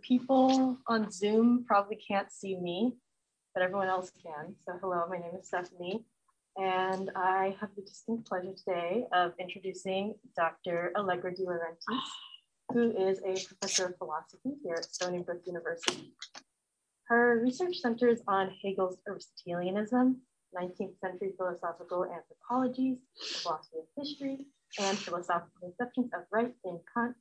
people on Zoom probably can't see me, but everyone else can. So hello, my name is Stephanie, and I have the distinct pleasure today of introducing Dr. Allegra DeLaurentiis, who is a professor of philosophy here at Stony Brook University. Her research centers on Hegel's Aristotelianism, 19th century philosophical anthropologies, philosophy of history, and philosophical conceptions of right in Kant,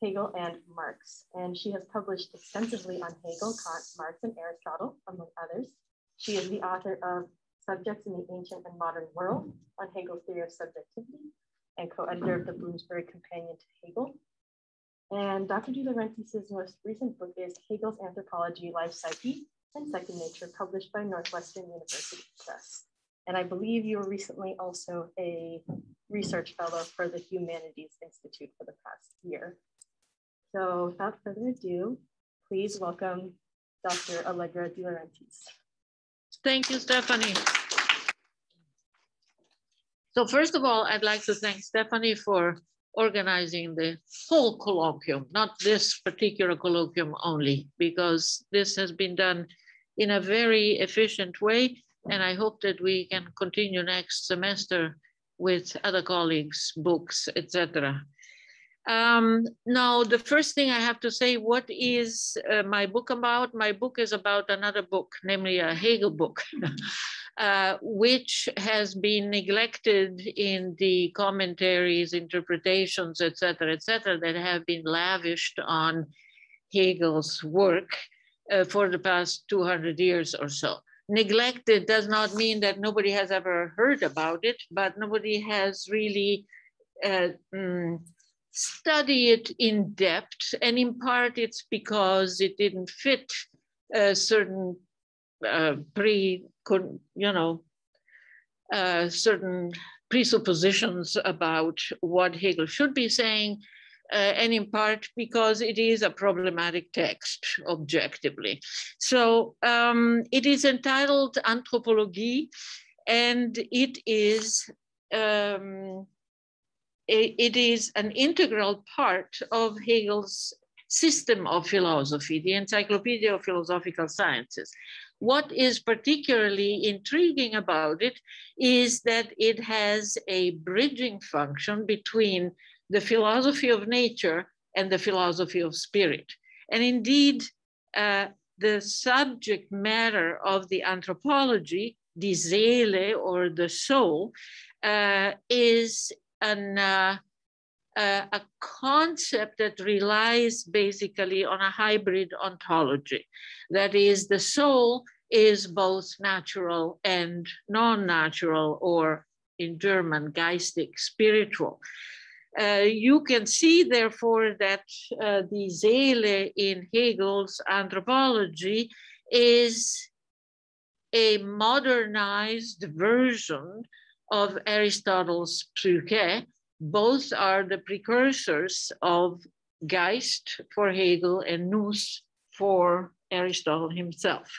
Hegel, and Marx. And she has published extensively on Hegel, Kant, Marx, and Aristotle, among others. She is the author of Subjects in the Ancient and Modern World on Hegel's theory of subjectivity and co-editor of the Bloomsbury Companion to Hegel. And Dr. DeLaurentiis' most recent book is Hegel's Anthropology, Life, Psyche, and Second Nature, published by Northwestern University Press. And I believe you were recently also a research fellow for the Humanities Institute for the past year. So without further ado, please welcome Dr. Allegra DeLaurentiis. Thank you, Stephanie. So first of all, I'd like to thank Stephanie for organizing the whole colloquium, not this particular colloquium only, because this has been done in a very efficient way. And I hope that we can continue next semester with other colleagues, books, etc. Now, the first thing I have to say, what is my book about? My book is about another book, namely a Hegel book, which has been neglected in the commentaries, interpretations, etc., that have been lavished on Hegel's work for the past 200 years or so. Neglected does not mean that nobody has ever heard about it, but nobody has really study it in depth, and in part it's because it didn't fit certain certain presuppositions about what Hegel should be saying, and in part because it is a problematic text objectively. So it is entitled Anthropology, and it is an integral part of Hegel's system of philosophy, the Encyclopedia of Philosophical Sciences. What is particularly intriguing about it is that it has a bridging function between the philosophy of nature and the philosophy of spirit. And indeed, the subject matter of the anthropology, die Seele, or the soul, is a concept that relies basically on a hybrid ontology. That is, the soul is both natural and non-natural, or in German, geistig, spiritual. You can see, therefore, that the Seele in Hegel's anthropology is a modernized version of Aristotle's Psyche. Both are the precursors of Geist for Hegel and Nous for Aristotle himself.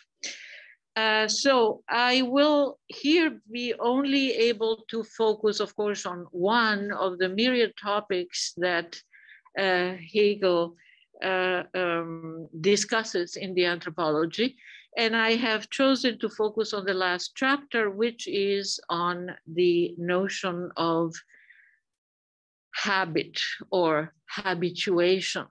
So I will here be only able to focus, of course, on one of the myriad topics that Hegel discusses in the Anthropology. And I have chosen to focus on the last chapter, which is on the notion of habit or habituation.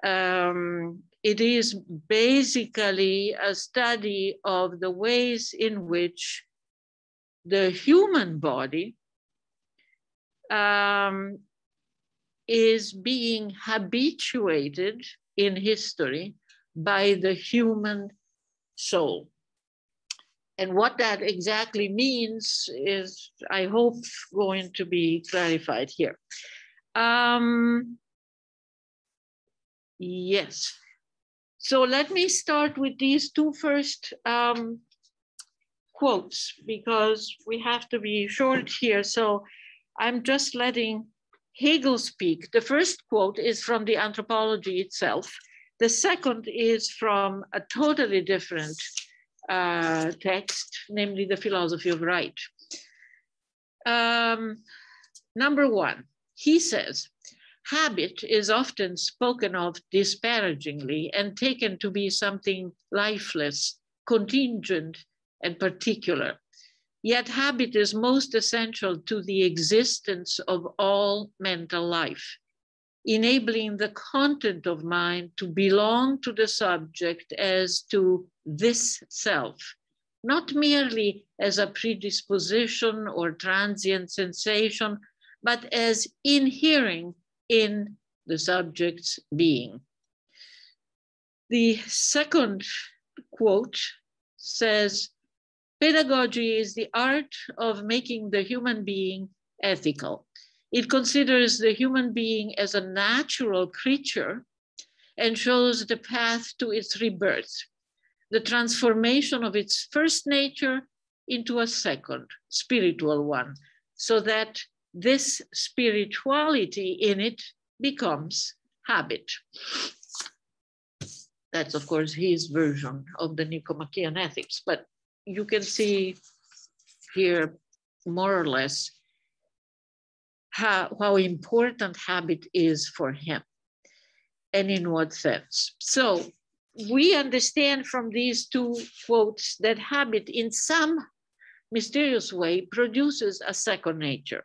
It is basically a study of the ways in which the human body is being habituated in history by the human soul. And what that exactly means is, I hope, going to be clarified here. Yes. So let me start with these two first quotes, because we have to be short here. So I'm just letting Hegel speak. The first quote is from the Anthropology itself. The second is from a totally different text, namely the Philosophy of Right. Number one, he says, habit is often spoken of disparagingly and taken to be something lifeless, contingent, and particular. Yet habit is most essential to the existence of all mental life, enabling the content of mind to belong to the subject as to this self, not merely as a predisposition or transient sensation, but as inhering in the subject's being. The second quote says, pedagogy is the art of making the human being ethical. It considers the human being as a natural creature and shows the path to its rebirth, the transformation of its first nature into a second, spiritual one, so that this spirituality in it becomes habit. That's, of course, his version of the Nicomachean Ethics, but you can see here more or less how important habit is for him and in what sense. So we understand from these two quotes that habit in some mysterious way produces a second nature.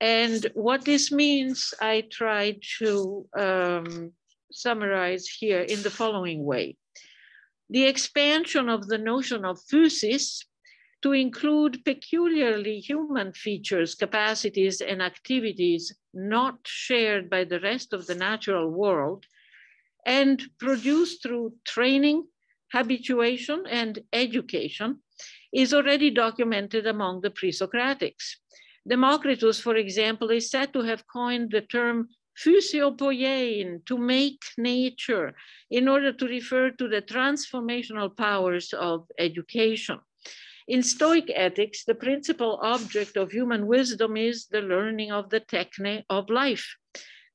And what this means, I tried to summarize here in the following way. The expansion of the notion of physis to include peculiarly human features, capacities, and activities not shared by the rest of the natural world, and produced through training, habituation, and education, is already documented among the pre-Socratics. Democritus, for example, is said to have coined the term physiopoiein, to make nature, in order to refer to the transformational powers of education. In Stoic ethics, the principal object of human wisdom is the learning of the techne of life.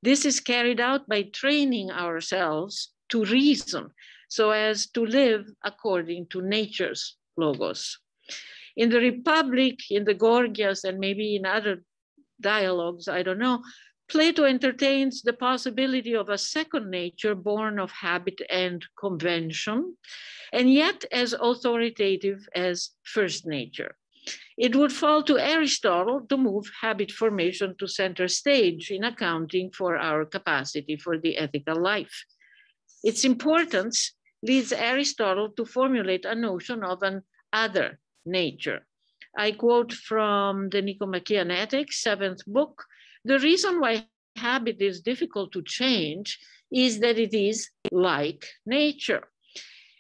This is carried out by training ourselves to reason so as to live according to nature's logos. In the Republic, in the Gorgias, and maybe in other dialogues, I don't know, Plato entertains the possibility of a second nature born of habit and convention, and yet as authoritative as first nature. It would fall to Aristotle to move habit formation to center stage in accounting for our capacity for the ethical life. Its importance leads Aristotle to formulate a notion of an other nature. I quote from the Nicomachean Ethics, 7th book, the reason why habit is difficult to change is that it is like nature.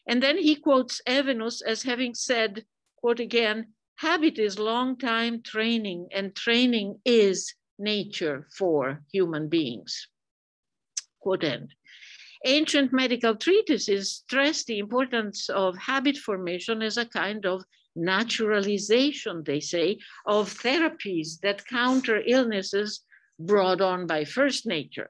And then he quotes Evenus as having said, quote again, habit is long time training, and training is nature for human beings, quote end. Ancient medical treatises stress the importance of habit formation as a kind of naturalization, they say, of therapies that counter illnesses brought on by first nature.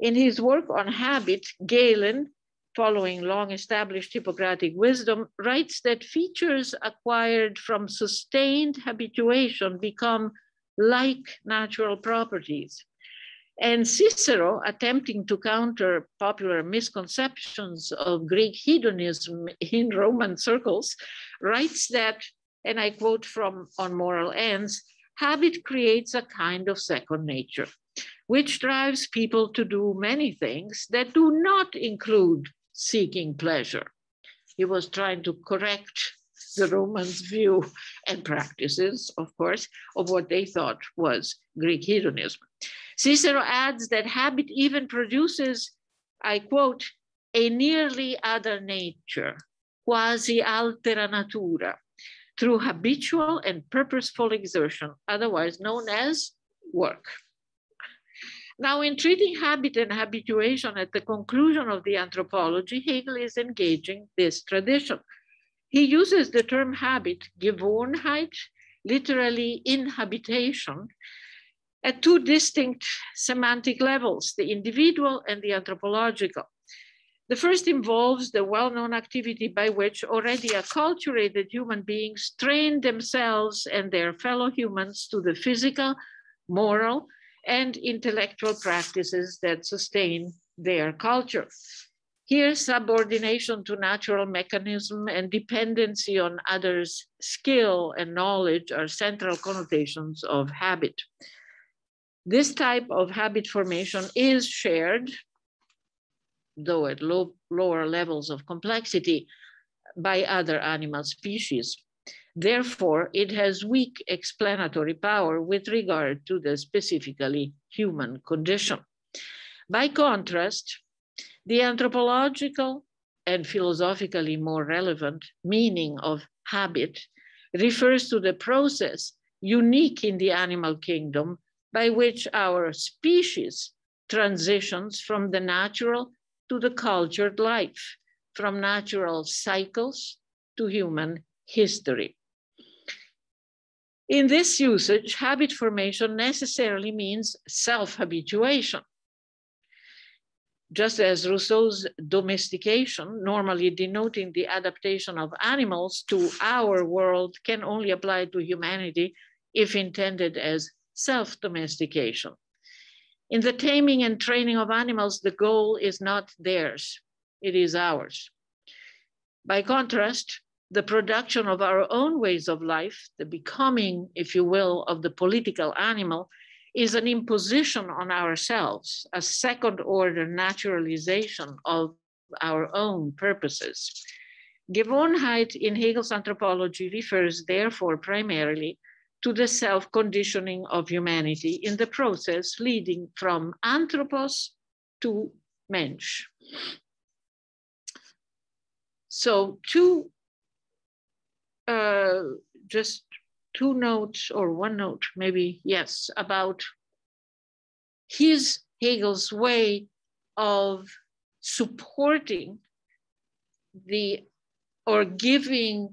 In his work on habit, Galen, following long-established Hippocratic wisdom, writes that features acquired from sustained habituation become like natural properties. And Cicero, attempting to counter popular misconceptions of Greek hedonism in Roman circles, writes that, and I quote from On Moral Ends, habit creates a kind of second nature, which drives people to do many things that do not include seeking pleasure. He was trying to correct the Romans' view and practices, of course, of what they thought was Greek hedonism. Cicero adds that habit even produces, I quote, a nearly other nature, quasi altera natura, through habitual and purposeful exertion, otherwise known as work. Now, in treating habit and habituation at the conclusion of the Anthropology, Hegel is engaging this tradition. He uses the term habit, Gewohnheit, literally inhabitation, at two distinct semantic levels, the individual and the anthropological. The first involves the well-known activity by which already acculturated human beings train themselves and their fellow humans to the physical, moral, and intellectual practices that sustain their culture. Here, subordination to natural mechanism and dependency on others' skill and knowledge are central connotations of habit. This type of habit formation is shared, though at lower levels of complexity, by other animal species. Therefore, it has weak explanatory power with regard to the specifically human condition. By contrast, the anthropological and philosophically more relevant meaning of habit refers to the process unique in the animal kingdom by which our species transitions from the natural to the cultured life, from natural cycles to human history. In this usage, habit formation necessarily means self-habituation. Just as Rousseau's domestication, normally denoting the adaptation of animals to our world, can only apply to humanity if intended as self-domestication. In the taming and training of animals, the goal is not theirs, it is ours. By contrast, the production of our own ways of life, the becoming, if you will, of the political animal, is an imposition on ourselves, a second-order naturalization of our own purposes. Gewohnheit in Hegel's anthropology refers therefore primarily to the self-conditioning of humanity in the process leading from anthropos to Mensch. So just two notes or one note, maybe, yes, about Hegel's way of supporting or giving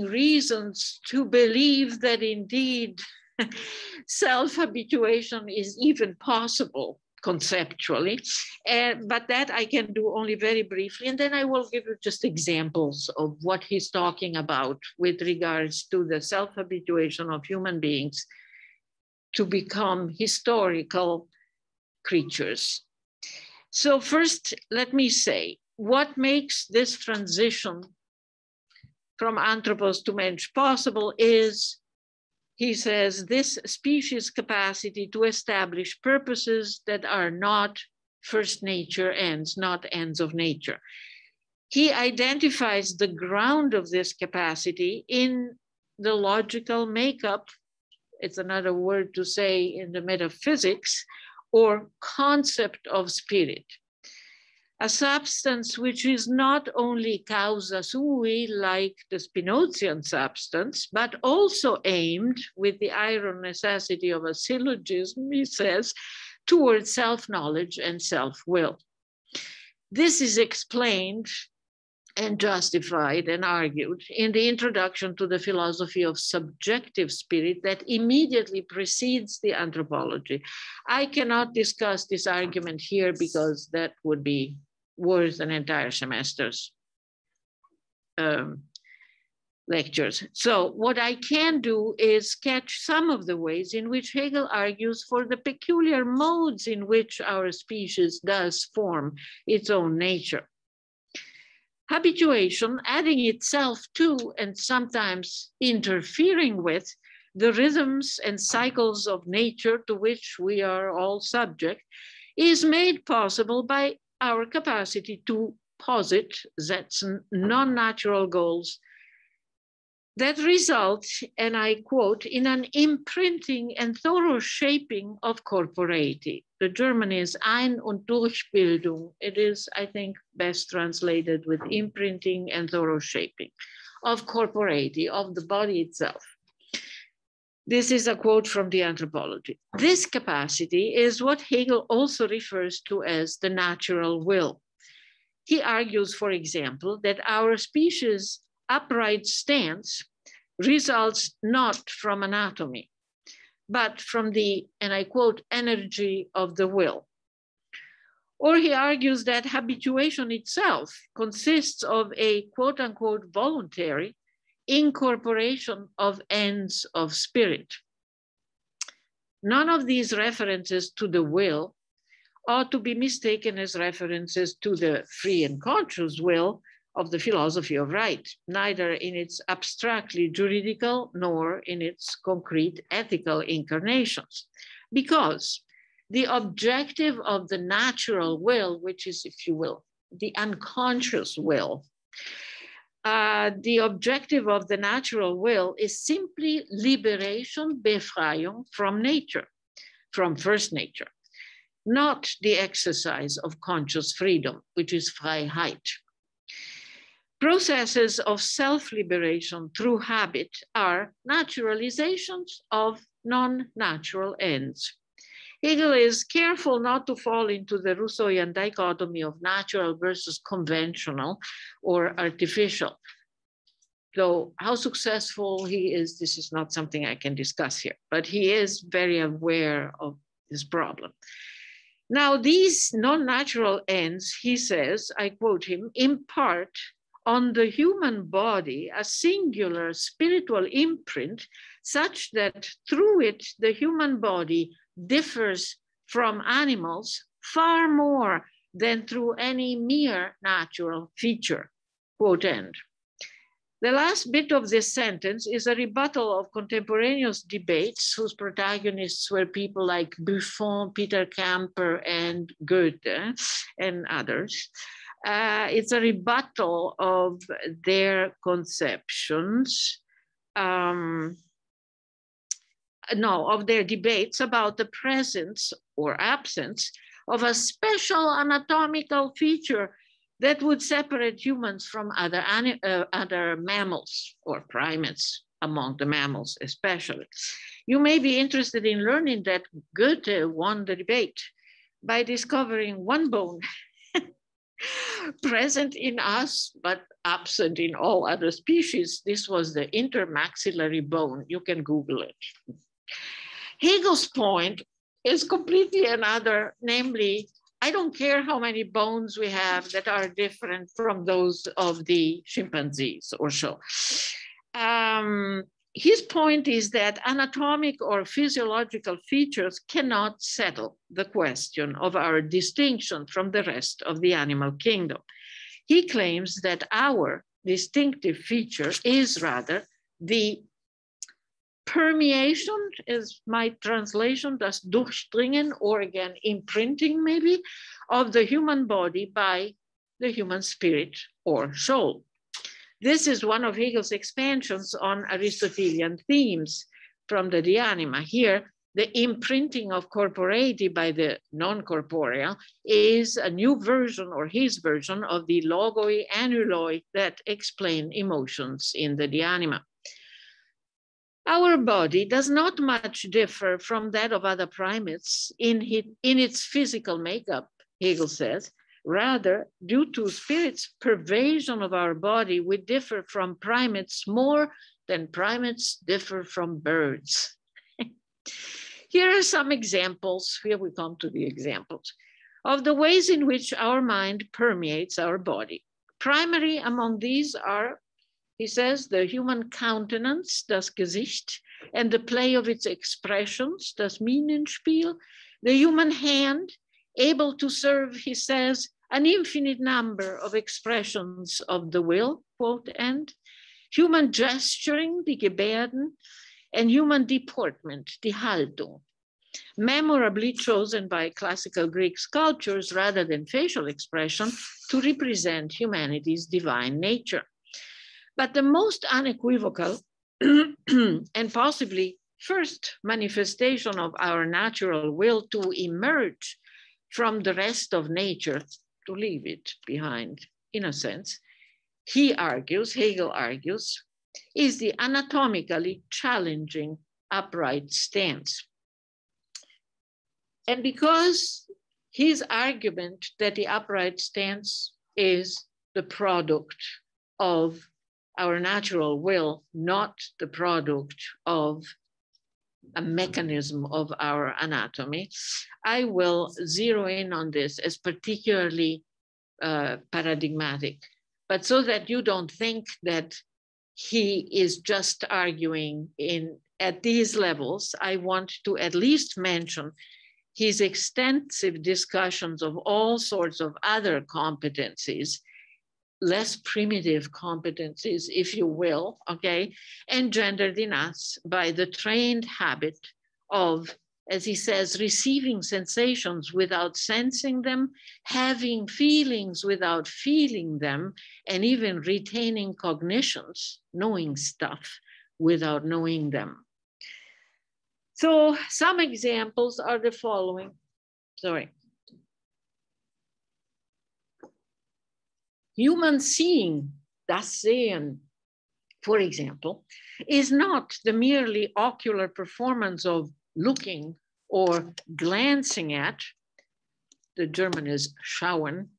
reasons to believe that indeed self-habituation is even possible conceptually, but that I can do only very briefly, and then I will give you just examples of what he's talking about with regards to the self-habituation of human beings to become historical creatures. So first, let me say, what makes this transition from anthropos to mensch possible is, he says, this species' capacity to establish purposes that are not first nature ends, not ends of nature. He identifies the ground of this capacity in the logical makeup, it's another word to say in the metaphysics, or concept of spirit. A substance which is not only causa sui, like the Spinozian substance, but also aimed, with the iron necessity of a syllogism, he says, towards self-knowledge and self-will. This is explained and justified and argued in the introduction to the philosophy of subjective spirit that immediately precedes the anthropology. I cannot discuss this argument here because that would be worth an entire semester's lectures. So what I can do is sketch some of the ways in which Hegel argues for the peculiar modes in which our species does form its own nature. Habituation, adding itself to and sometimes interfering with the rhythms and cycles of nature to which we are all subject, is made possible by our capacity to posit that's non-natural goals that result, and I quote, in an imprinting and thorough shaping of corporeity. The German is Ein- und Durchbildung. It is, I think, best translated with imprinting and thorough shaping of corporeity, of the body itself. This is a quote from the Anthropology. This capacity is what Hegel also refers to as the natural will. He argues, for example, that our species' upright stance results not from anatomy, but from the, and I quote, energy of the will. Or he argues that habituation itself consists of a quote unquote voluntary incorporation of ends of spirit. None of these references to the will ought to be mistaken as references to the free and conscious will of the philosophy of right, neither in its abstractly juridical nor in its concrete ethical incarnations. Because the objective of the natural will, which is, if you will, the unconscious will, the objective of the natural will is simply liberation, Befreiung, from nature, from first nature, not the exercise of conscious freedom, which is Freiheit. Processes of self-liberation through habit are naturalizations of non-natural ends. Hegel is careful not to fall into the Rousseauian dichotomy of natural versus conventional or artificial. Though how successful he is, this is not something I can discuss here, but he is very aware of this problem. Now, these non-natural ends, he says, I quote him, impart on the human body a singular spiritual imprint such that through it the human body differs from animals far more than through any mere natural feature, quote end. The last bit of this sentence is a rebuttal of contemporaneous debates whose protagonists were people like Buffon, Peter Camper, and Goethe, and others. It's a rebuttal of their conceptions, of their debates about the presence or absence of a special anatomical feature that would separate humans from other mammals or primates, among the mammals especially. You may be interested in learning that Goethe won the debate by discovering one bone present in us, but absent in all other species. This was the intermaxillary bone. You can Google it. Hegel's point is completely another, namely, I don't care how many bones we have that are different from those of the chimpanzees or so. His point is that anatomic or physiological features cannot settle the question of our distinction from the rest of the animal kingdom. He claims that our distinctive feature is rather the permeation, is my translation, das Durchdringen, or again, imprinting maybe, of the human body by the human spirit or soul. This is one of Hegel's expansions on Aristotelian themes from the De Anima. Here, the imprinting of corporeity by the non-corporeal is a new version, or his version, of the logoi annuloi that explain emotions in the De Anima. Our body does not much differ from that of other primates in its physical makeup, Hegel says. Rather, due to spirit's pervasion of our body, we differ from primates more than primates differ from birds. Here are some examples, here we come to the examples, of the ways in which our mind permeates our body. Primary among these are, he says, the human countenance, das Gesicht, and the play of its expressions, das Mienenspiel, the human hand, able to serve, he says, an infinite number of expressions of the will, quote end, human gesturing, die Gebärden, and human deportment, die Haltung, memorably chosen by classical Greek sculptures rather than facial expression to represent humanity's divine nature. But the most unequivocal and possibly first manifestation of our natural will to emerge from the rest of nature, to leave it behind, in a sense, he argues, Hegel argues, is the anatomically challenging upright stance. And because his argument that the upright stance is the product of our natural will, not the product of a mechanism of our anatomy, I will zero in on this as particularly paradigmatic, but so that you don't think that he is just arguing in at these levels, I want to at least mention his extensive discussions of all sorts of other competencies, less primitive competencies, if you will, okay, engendered in us by the trained habit of, as he says, receiving sensations without sensing them, having feelings without feeling them, and even retaining cognitions, knowing stuff without knowing them. So some examples are the following. Human seeing, das Sehen, for example, is not the merely ocular performance of looking or glancing at, the German is schauen,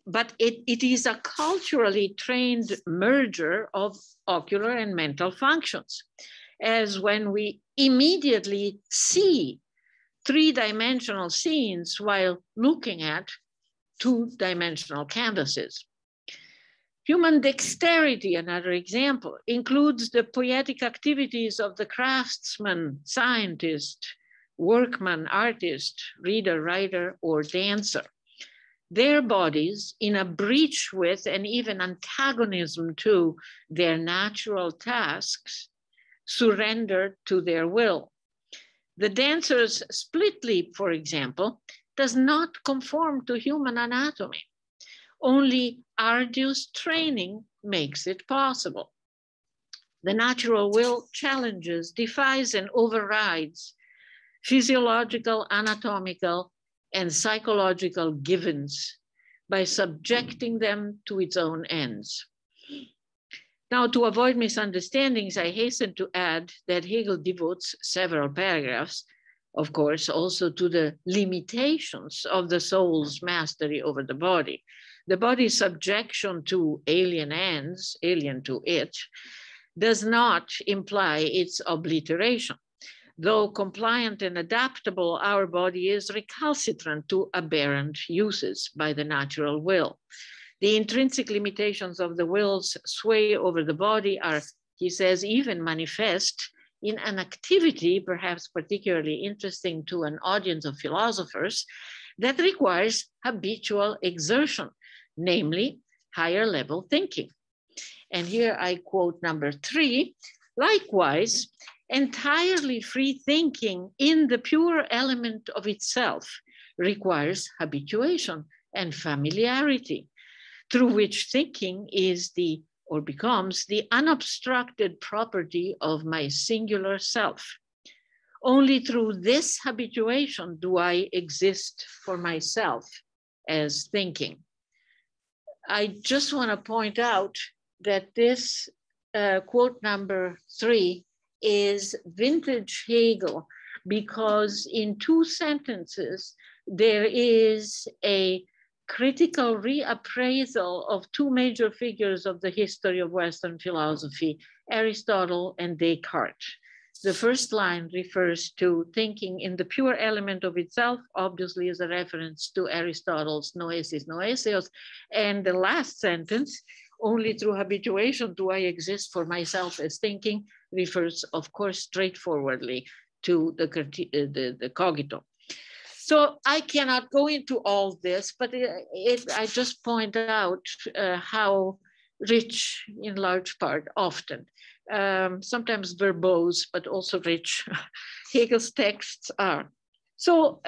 but it is a culturally trained merger of ocular and mental functions, as when we immediately see three-dimensional scenes while looking at two-dimensional canvases. Human dexterity, another example, includes the poetic activities of the craftsman, scientist, workman, artist, reader, writer, or dancer. Their bodies, in a breach with and even antagonism to their natural tasks, surrender to their will. The dancer's split leap, for example, does not conform to human anatomy. Only arduous training makes it possible. The natural will challenges, defies, and overrides physiological, anatomical, and psychological givens by subjecting them to its own ends. Now, to avoid misunderstandings, I hasten to add that Hegel devotes several paragraphs, of course, also to the limitations of the soul's mastery over the body. The body's subjection to alien ends, alien to it, does not imply its obliteration. Though compliant and adaptable, our body is recalcitrant to aberrant uses by the natural will. The intrinsic limitations of the will's sway over the body are, he says, even manifest in an activity, perhaps particularly interesting to an audience of philosophers, that requires habitual exertion, namely higher level thinking. And here I quote number 3, likewise, entirely free thinking in the pure element of itself requires habituation and familiarity, through which thinking is the, or becomes the unobstructed property of my singular self. Only through this habituation do I exist for myself as thinking. I just want to point out that this quote number 3 is vintage Hegel, because in 2 sentences, there is a critical reappraisal of 2 major figures of the history of Western philosophy, Aristotle and Descartes. The first line refers to thinking in the pure element of itself, obviously as a reference to Aristotle's noesis noeseos. And the last sentence, only through habituation do I exist for myself as thinking, refers, of course, straightforwardly to the cogito. So I cannot go into all this, but I just point out how rich, in large part, often, sometimes verbose, but also rich, Hegel's texts are. So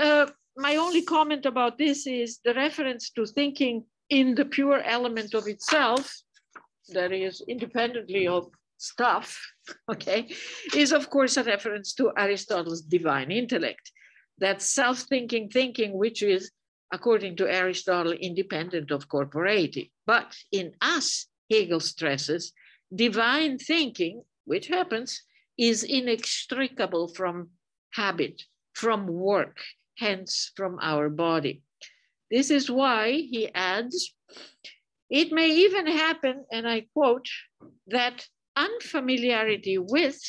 my only comment about this is the reference to thinking in the pure element of itself, that is independently of stuff, okay, is of course a reference to Aristotle's divine intellect. That self-thinking thinking, which is, according to Aristotle, independent of corporeity. But in us, Hegel stresses, divine thinking, which happens, is inextricable from habit, from work, hence from our body. This is why, he adds, it may even happen, and I quote, that unfamiliarity with,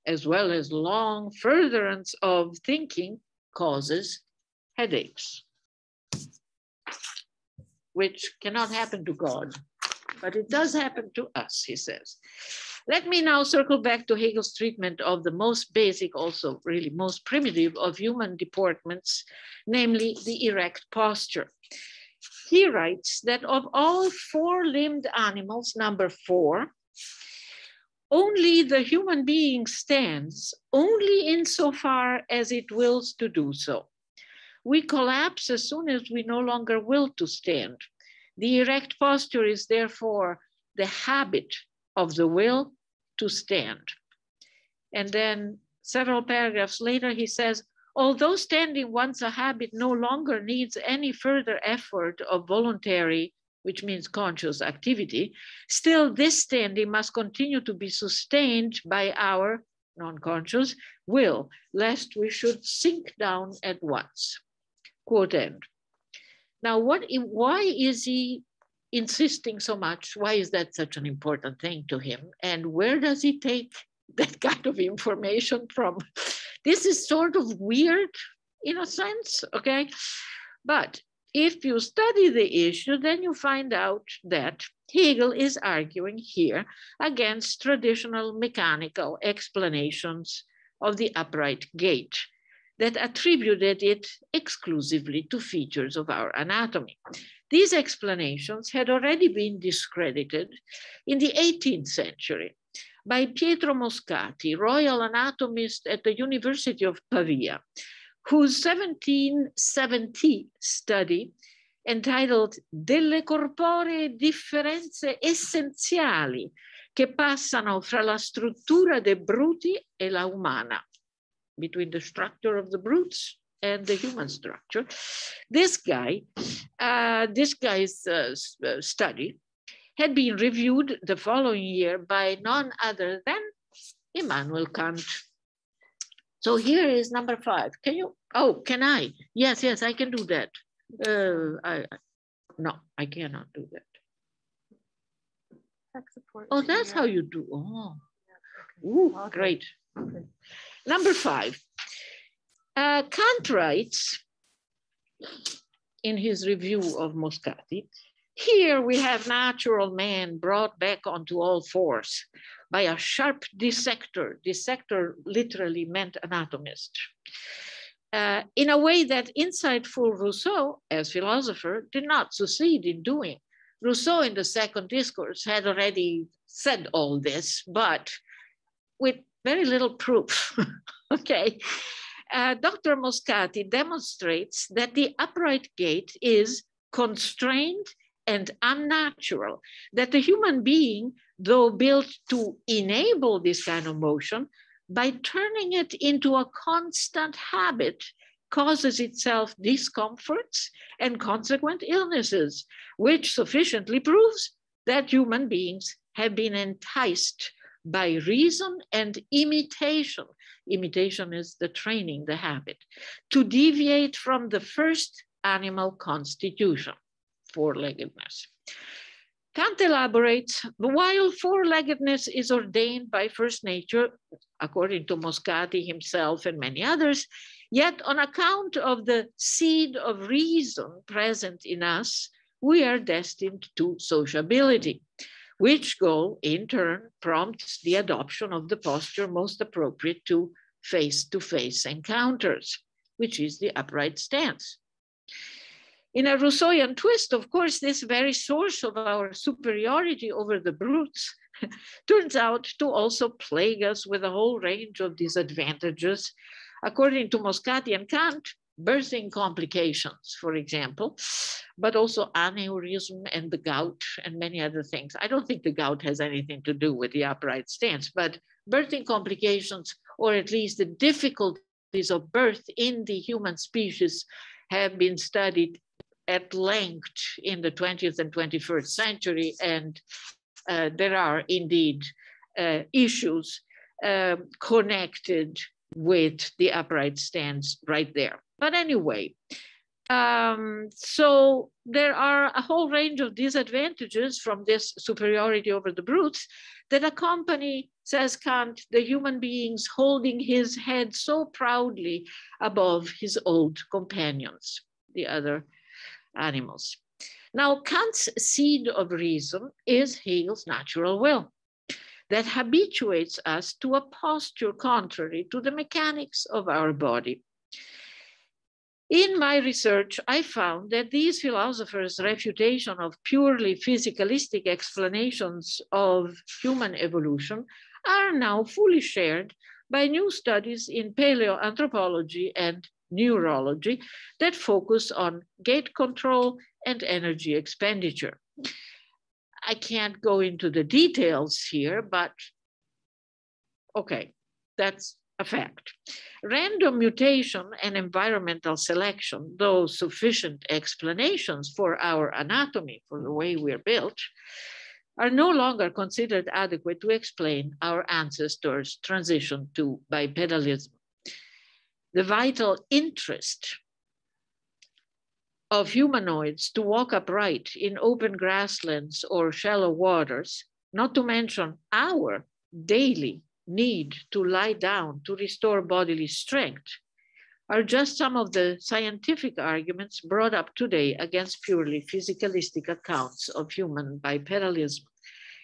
as well as long furtherance of thinking, causes headaches, which cannot happen to God, but it does happen to us, he says. Let me now circle back to Hegel's treatment of the most basic, also really most primitive of human deportments, namely the erect posture. He writes that of all four-limbed animals, number 4, only the human being stands only insofar as it wills to do so. We collapse as soon as we no longer will to stand. The erect posture is therefore the habit of the will to stand. And then several paragraphs later, he says, although standing once a habit no longer needs any further effort of voluntary, which means conscious activity, still this standing must continue to be sustained by our non-conscious will, lest we should sink down at once. Quote end. Now, why is he insisting so much? Why is that such an important thing to him? And where does he take that kind of information from? This is sort of weird in a sense, okay? But if you study the issue, then you find out that Hegel is arguing here against traditional mechanical explanations of the upright gait that attributed it exclusively to features of our anatomy. These explanations had already been discredited in the 18th century by Pietro Moscati, royal anatomist at the University of Pavia, whose 1770 study entitled Delle corporee differenze essenziali che passano fra la struttura dei bruti e la umana, between the structure of the brutes and the human structure. This guy's study had been reviewed the following year by none other than Immanuel Kant. So here is number 5. Can you, can I? Yes, I can do that. No, I cannot do that. Oh, that's how you do. Oh, ooh, okay. Great. Okay. Number 5. Kant writes in his review of Moscati, here we have natural man brought back onto all fours by a sharp dissector. Dissector literally meant anatomist. In a way that insightful Rousseau, as philosopher, did not succeed in doing. Rousseau in the second discourse had already said all this, but with very little proof, okay? Dr. Moscati demonstrates that the upright gait is constrained and unnatural, that the human being, though built to enable this kind of motion, by turning it into a constant habit, causes itself discomforts and consequent illnesses, which sufficiently proves that human beings have been enticed by reason and imitation. Imitation is the training, the habit, to deviate from the first animal constitution, four-leggedness. Kant elaborates, while four-leggedness is ordained by first nature, according to Moscati himself and many others, yet on account of the seed of reason present in us, we are destined to sociability, which goal in turn prompts the adoption of the posture most appropriate to face-to-face encounters, which is the upright stance. In a Rousseauian twist, of course, this very source of our superiority over the brutes turns out to also plague us with a whole range of disadvantages. According to Moscati and Kant, birthing complications, for example, but also aneurysm and the gout and many other things. I don't think the gout has anything to do with the upright stance, but birthing complications, or at least the difficulties of birth in the human species, have been studied at length in the 20th and 21st century, and there are indeed issues connected with the upright stance right there. But anyway, so there are a whole range of disadvantages from this superiority over the brutes that accompany, says Kant, the human beings holding his head so proudly above his old companions, the other animals. Now, Kant's seed of reason is Hegel's natural will. that habituates us to a posture contrary to the mechanics of our body. In my research, I found that these philosophers' refutation of purely physicalistic explanations of human evolution are now fully shared by new studies in paleoanthropology and neurology that focus on gait control and energy expenditure. I can't go into the details here, but okay, that's a fact. Random mutation and environmental selection, though sufficient explanations for our anatomy, for the way we're built, are no longer considered adequate to explain our ancestors' transition to bipedalism. The vital interest of humanoids to walk upright in open grasslands or shallow waters, not to mention our daily need to lie down to restore bodily strength, are just some of the scientific arguments brought up today against purely physicalistic accounts of human bipedalism.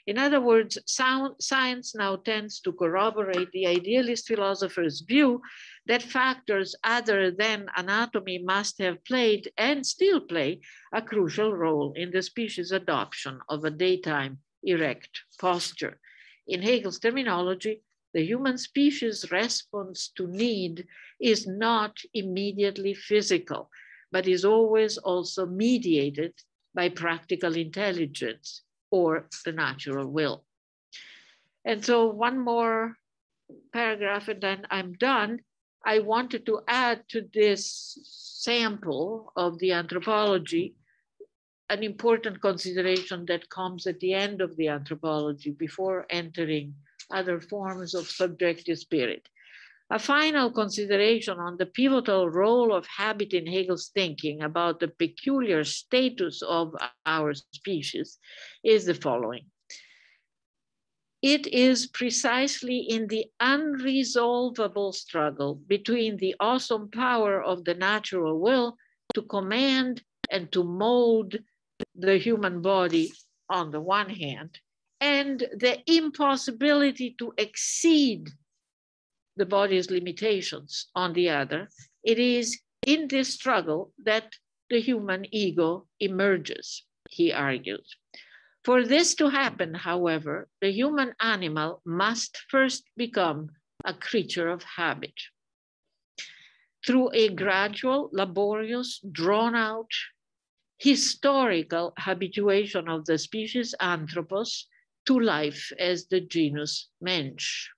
In other words, science now tends to corroborate the idealist philosopher's view that factors other than anatomy must have played and still play a crucial role in the species' adoption of a daytime erect posture. In Hegel's terminology, the human species' response to need is not immediately physical, but is always also mediated by practical intelligence or the natural will. And so one more paragraph and then I'm done. I wanted to add to this sample of the anthropology an important consideration that comes at the end of the anthropology before entering other forms of subjective spirit. A final consideration on the pivotal role of habit in Hegel's thinking about the peculiar status of our species is the following. It is precisely in the unresolvable struggle between the awesome power of the natural will to command and to mold the human body on the one hand, and the impossibility to exceed the body's limitations on the other. It is in this struggle that the human ego emerges, he argues. For this to happen, however, the human animal must first become a creature of habit. Through a gradual, laborious, drawn-out, historical habituation of the species Anthropos to life as the genus Mensch.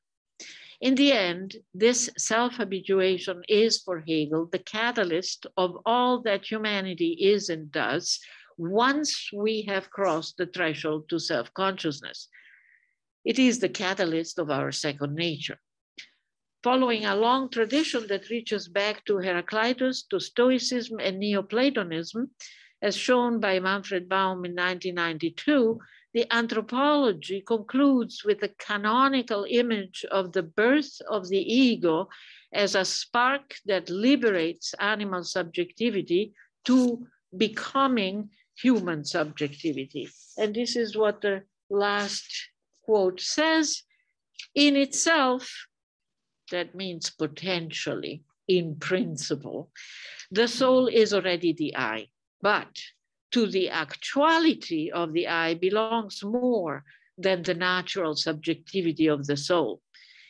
In the end, this self-habituation is for Hegel the catalyst of all that humanity is and does once we have crossed the threshold to self-consciousness. It is the catalyst of our second nature. Following a long tradition that reaches back to Heraclitus, to Stoicism and Neoplatonism, as shown by Manfred Baum in 1992, the anthropology concludes with the canonical image of the birth of the ego as a spark that liberates animal subjectivity to becoming human subjectivity. And this is what the last quote says. In itself, that means potentially, in principle, the soul is already the I, but to the actuality of the I belongs more than the natural subjectivity of the soul.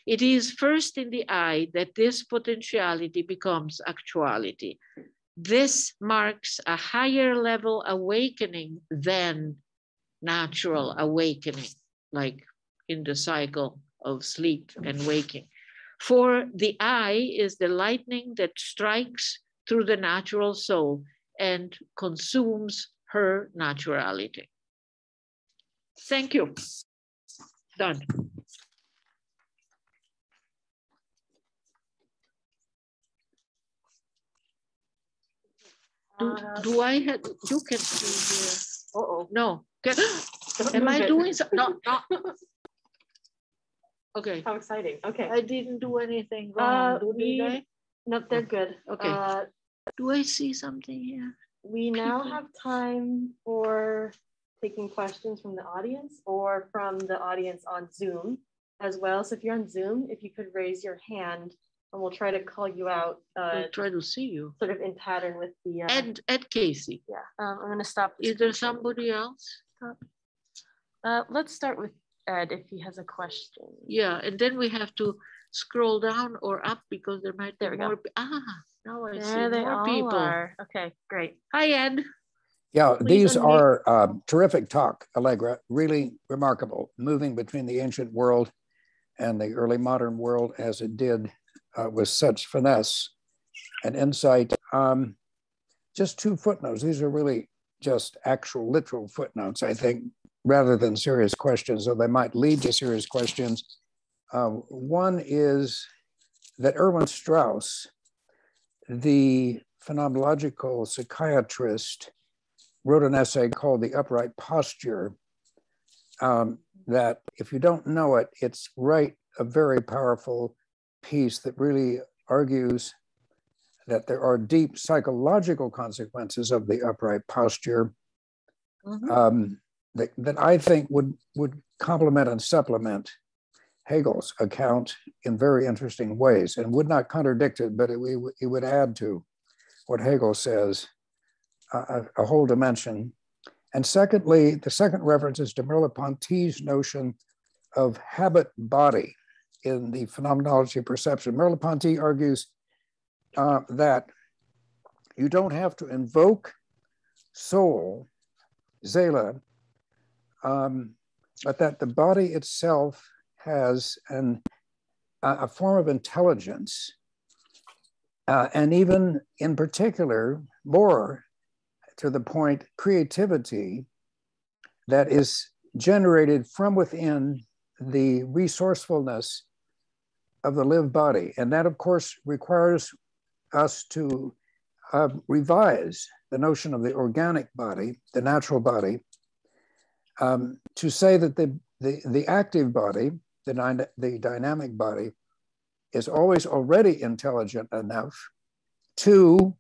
It is first in the I that this potentiality becomes actuality. This marks a higher level awakening than natural awakening, like in the cycle of sleep and waking. For the I is the lightning that strikes through the natural soul and consumes her naturality. Thank you. Done. Do I have, you can see here. Uh-oh, no. Am I doing something? No, no. Okay. How exciting. Okay. I didn't do anything wrong. Nope, they're good. Okay. Do I see something here? We now have time for taking questions from the audience or from the audience on Zoom. as well. So if you're on Zoom, if you could raise your hand, and we'll try to call you out. We'll try to see you. Sort of in pattern with the. Ed Casey. Yeah, I'm going to stop. Is there somebody else? Let's start with Ed if he has a question. Yeah, and then we have to scroll down or up because there might be more. Now I see more people. Are. Okay, great. Hi, Ed. Yeah, these are terrific talk, Allegra, really remarkable, moving between the ancient world and the early modern world as it did with such finesse and insight. Just 2 footnotes. These are really just actual literal footnotes, I think, rather than serious questions, though they might lead to serious questions. One is that Erwin Strauss, the phenomenological psychiatrist, wrote an essay called The Upright Posture, that if you don't know it, it's a very powerful piece that really argues that there are deep psychological consequences of the upright posture that I think would complement and supplement Hegel's account in very interesting ways and would not contradict it, but it would add to what Hegel says a whole dimension. And secondly, the second reference is to Merleau-Ponty's notion of habit-body in the phenomenology of perception. Merleau-Ponty argues that you don't have to invoke soul, Seele, but that the body itself has a form of intelligence, and even in particular, more to the point, creativity that is generated from within the resourcefulness of the lived body. And that, of course, requires us to revise the notion of the organic body, the natural body, to say that the active body, the dynamic body, is always already intelligent enough to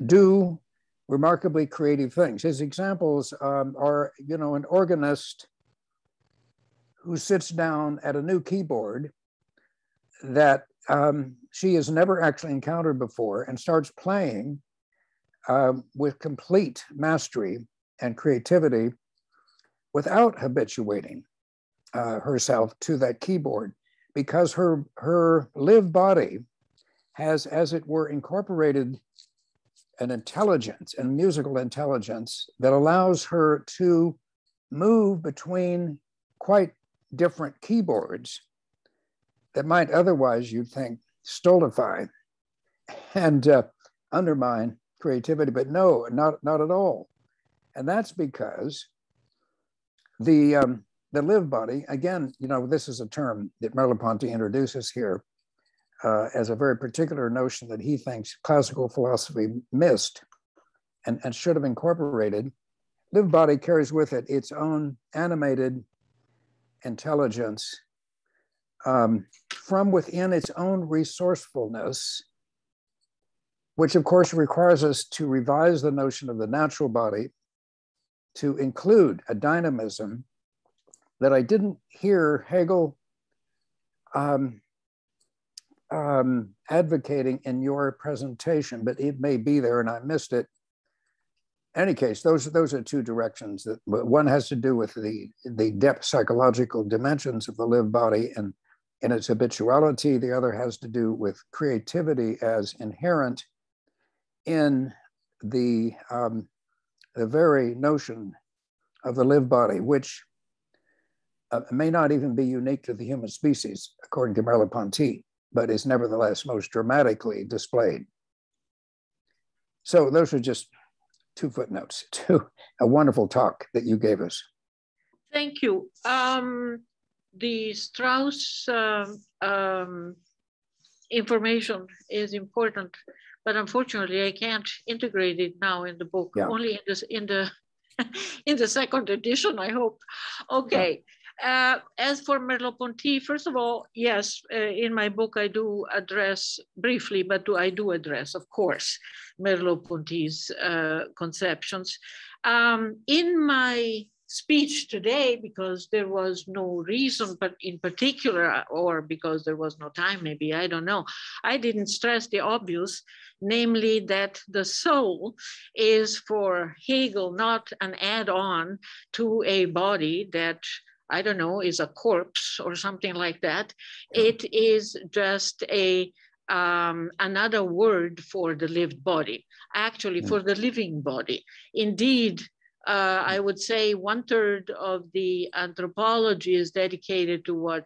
do remarkably creative things. His examples are, an organist who sits down at a new keyboard that she has never actually encountered before and starts playing with complete mastery and creativity without habituating herself to that keyboard, because her lived body has, as it were, incorporated an intelligence and musical intelligence that allows her to move between quite different keyboards that might otherwise, you'd think, stultify and undermine creativity, but no, not at all. And that's because the lived body, again, this is a term that Merleau-Ponty introduces here as a very particular notion that he thinks classical philosophy missed and should have incorporated. Lived body carries with it its own animated intelligence from within its own resourcefulness, which of course requires us to revise the notion of the natural body to include a dynamism that I didn't hear Hegel advocating in your presentation, but it may be there and I missed it. In any case, those are 2 directions. That one has to do with the depth psychological dimensions of the lived body and its habituality. The other has to do with creativity as inherent in the very notion of the lived body, which may not even be unique to the human species, according to Merleau-Ponty, but is nevertheless most dramatically displayed. So those are just 2 footnotes to a wonderful talk that you gave us. Thank you. The Strauss information is important, but unfortunately I can't integrate it now in the book, only in the second edition, I hope. Okay. As for Merleau-Ponty, first of all, yes, in my book I do address briefly, but I do address, of course, Merleau-Ponty's conceptions. In my speech today, because there was no reason, but in particular, or because there was no time, maybe, I don't know, I didn't stress the obvious, namely that the soul is for Hegel not an add-on to a body that, I don't know, is a corpse or something like that. It is just another word for the lived body, actually for the living body. Indeed, I would say 1/3 of the anthropology is dedicated to what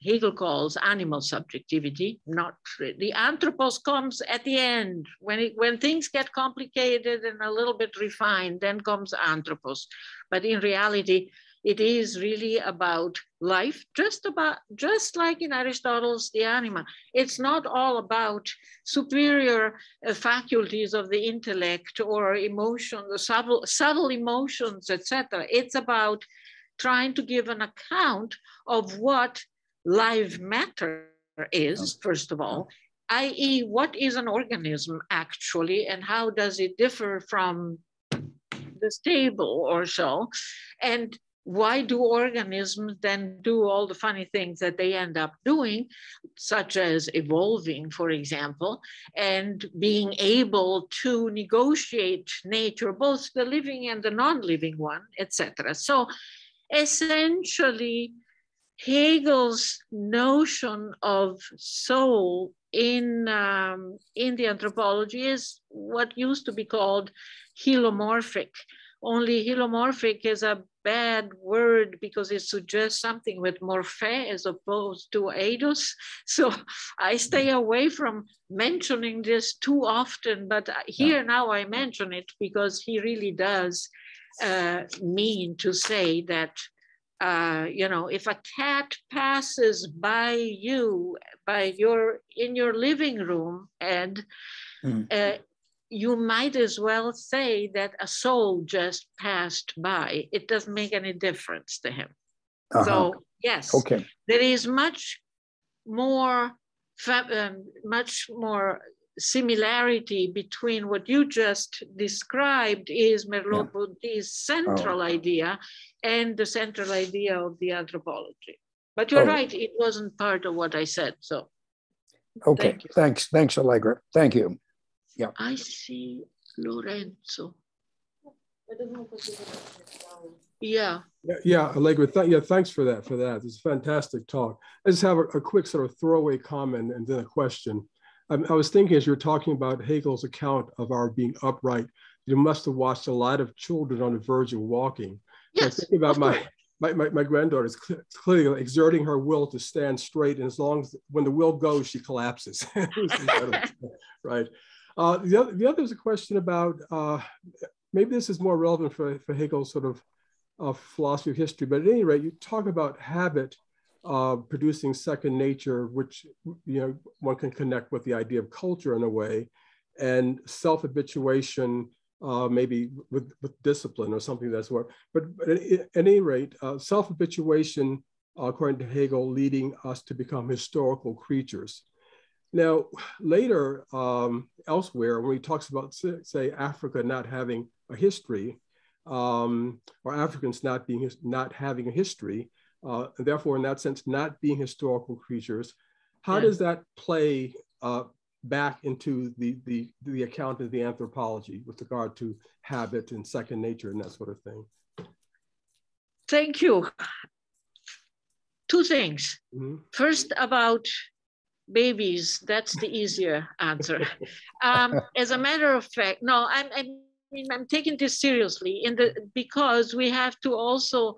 Hegel calls animal subjectivity. Not the anthropos comes at the end when things get complicated and a little bit refined. Then comes anthropos, but in reality, it is really about life, just like in Aristotle's The Anima. It's not all about superior faculties of the intellect or emotion, the subtle emotions, etc. It's about trying to give an account of what live matter is, first of all, i.e. what is an organism actually, and how does it differ from the stable or so, and why do organisms then do all the funny things that they end up doing, such as evolving, for example, and being able to negotiate nature, both the living and the non-living one, etc. So essentially, Hegel's notion of soul in the anthropology is what used to be called helomorphic. Only helomorphic is a bad word because it suggests something with morphe as opposed to eidos. So I stay away from mentioning this too often, but here now I mention it because he really does mean to say that, you know, if a cat passes by you, in your living room, and you might as well say that a soul just passed by. It doesn't make any difference to him. So yes, there is much more similarity between what you just described is Merleau-Ponty's central idea and the central idea of the anthropology. But you're right, it wasn't part of what I said. So thanks, Allegra. Thank you. Yeah, I see Lorenzo. Yeah, Allegra. Thanks for that. It's a fantastic talk. I just have a quick sort of throwaway comment and then a question. I was thinking as you were talking about Hegel's account of our being upright, you must have watched a lot of children on the verge of walking. Yes, so I think about my granddaughter is clearly exerting her will to stand straight, and as long as when the will goes, she collapses. Right. The other is a question about, maybe this is more relevant for Hegel's sort of philosophy of history, but at any rate, you talk about habit producing second nature, which, you know, one can connect with the idea of culture in a way, and self-habituation, maybe with discipline or something that's what. But at any rate, self-habituation, according to Hegel, leading us to become historical creatures. Now, later, elsewhere, when he talks about, say, Africa not having a history, or Africans not having a history, and therefore, in that sense, not being historical creatures, how does that play back into the account of the anthropology with regard to habit and second nature and that sort of thing? Thank you. Two things. First, about babies, that's the easier answer. As a matter of fact, no, I'm taking this seriously because we have to also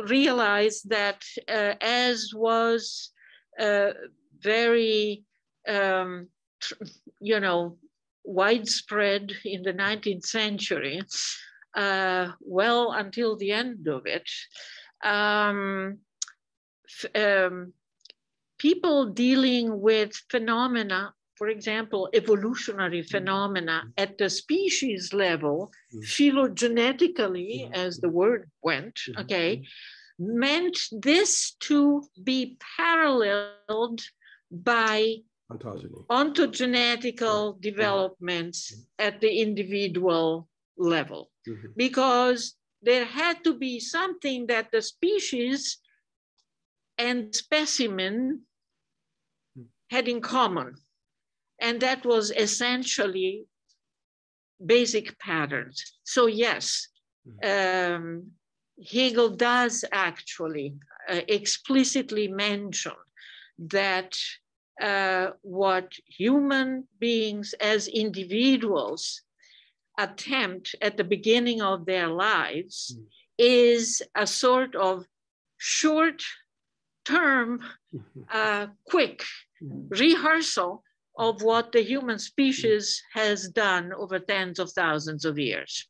realize that as was very, you know, widespread in the 19th century, well until the end of it, people dealing with phenomena, for example, evolutionary phenomena at the species level, phylogenetically, as the word went, meant this to be paralleled by ontogenetical developments at the individual level. because there had to be something that the species and specimen had in common. And that was essentially basic patterns. So yes, Hegel does actually explicitly mention that what human beings as individuals attempt at the beginning of their lives is a sort of short-term, quick rehearsal of what the human species has done over tens of thousands of years.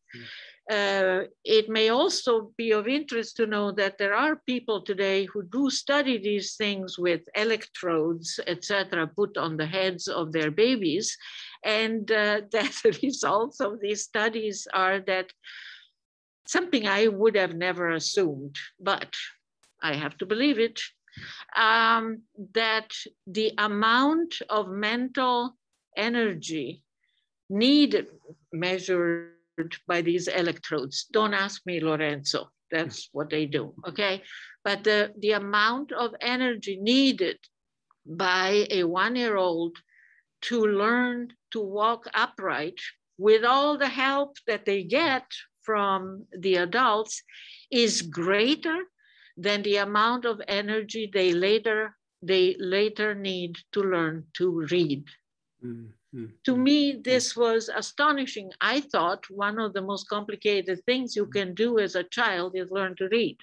It may also be of interest to know that there are people today who do study these things with electrodes, etc., put on the heads of their babies, and that the results of these studies are that something I would have never assumed, but I have to believe it, that the amount of mental energy needed, measured by these electrodes. Don't ask me, Lorenzo, that's what they do, okay? But the amount of energy needed by a 1-year-old to learn to walk upright with all the help that they get from the adults is greater than the amount of energy they later need to learn to read. To me, this was astonishing. I thought one of the most complicated things you can do as a child is learn to read.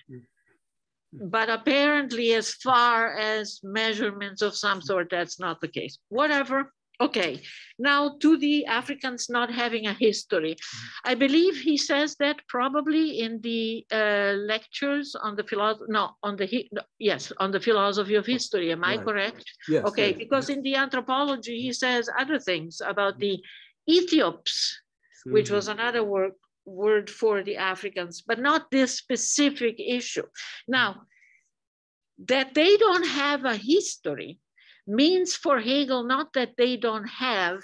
But apparently, as far as measurements of some sort, that's not the case. Whatever. Okay, now to the Africans not having a history. I believe he says that probably in the lectures on the philosophy, on the philosophy of history. Am I correct? Yes. Okay, yes. because in the Anthropology, he says other things about the Ethiops, which was another word for the Africans, but not this specific issue. Now, that they don't have a history means for Hegel not that they don't have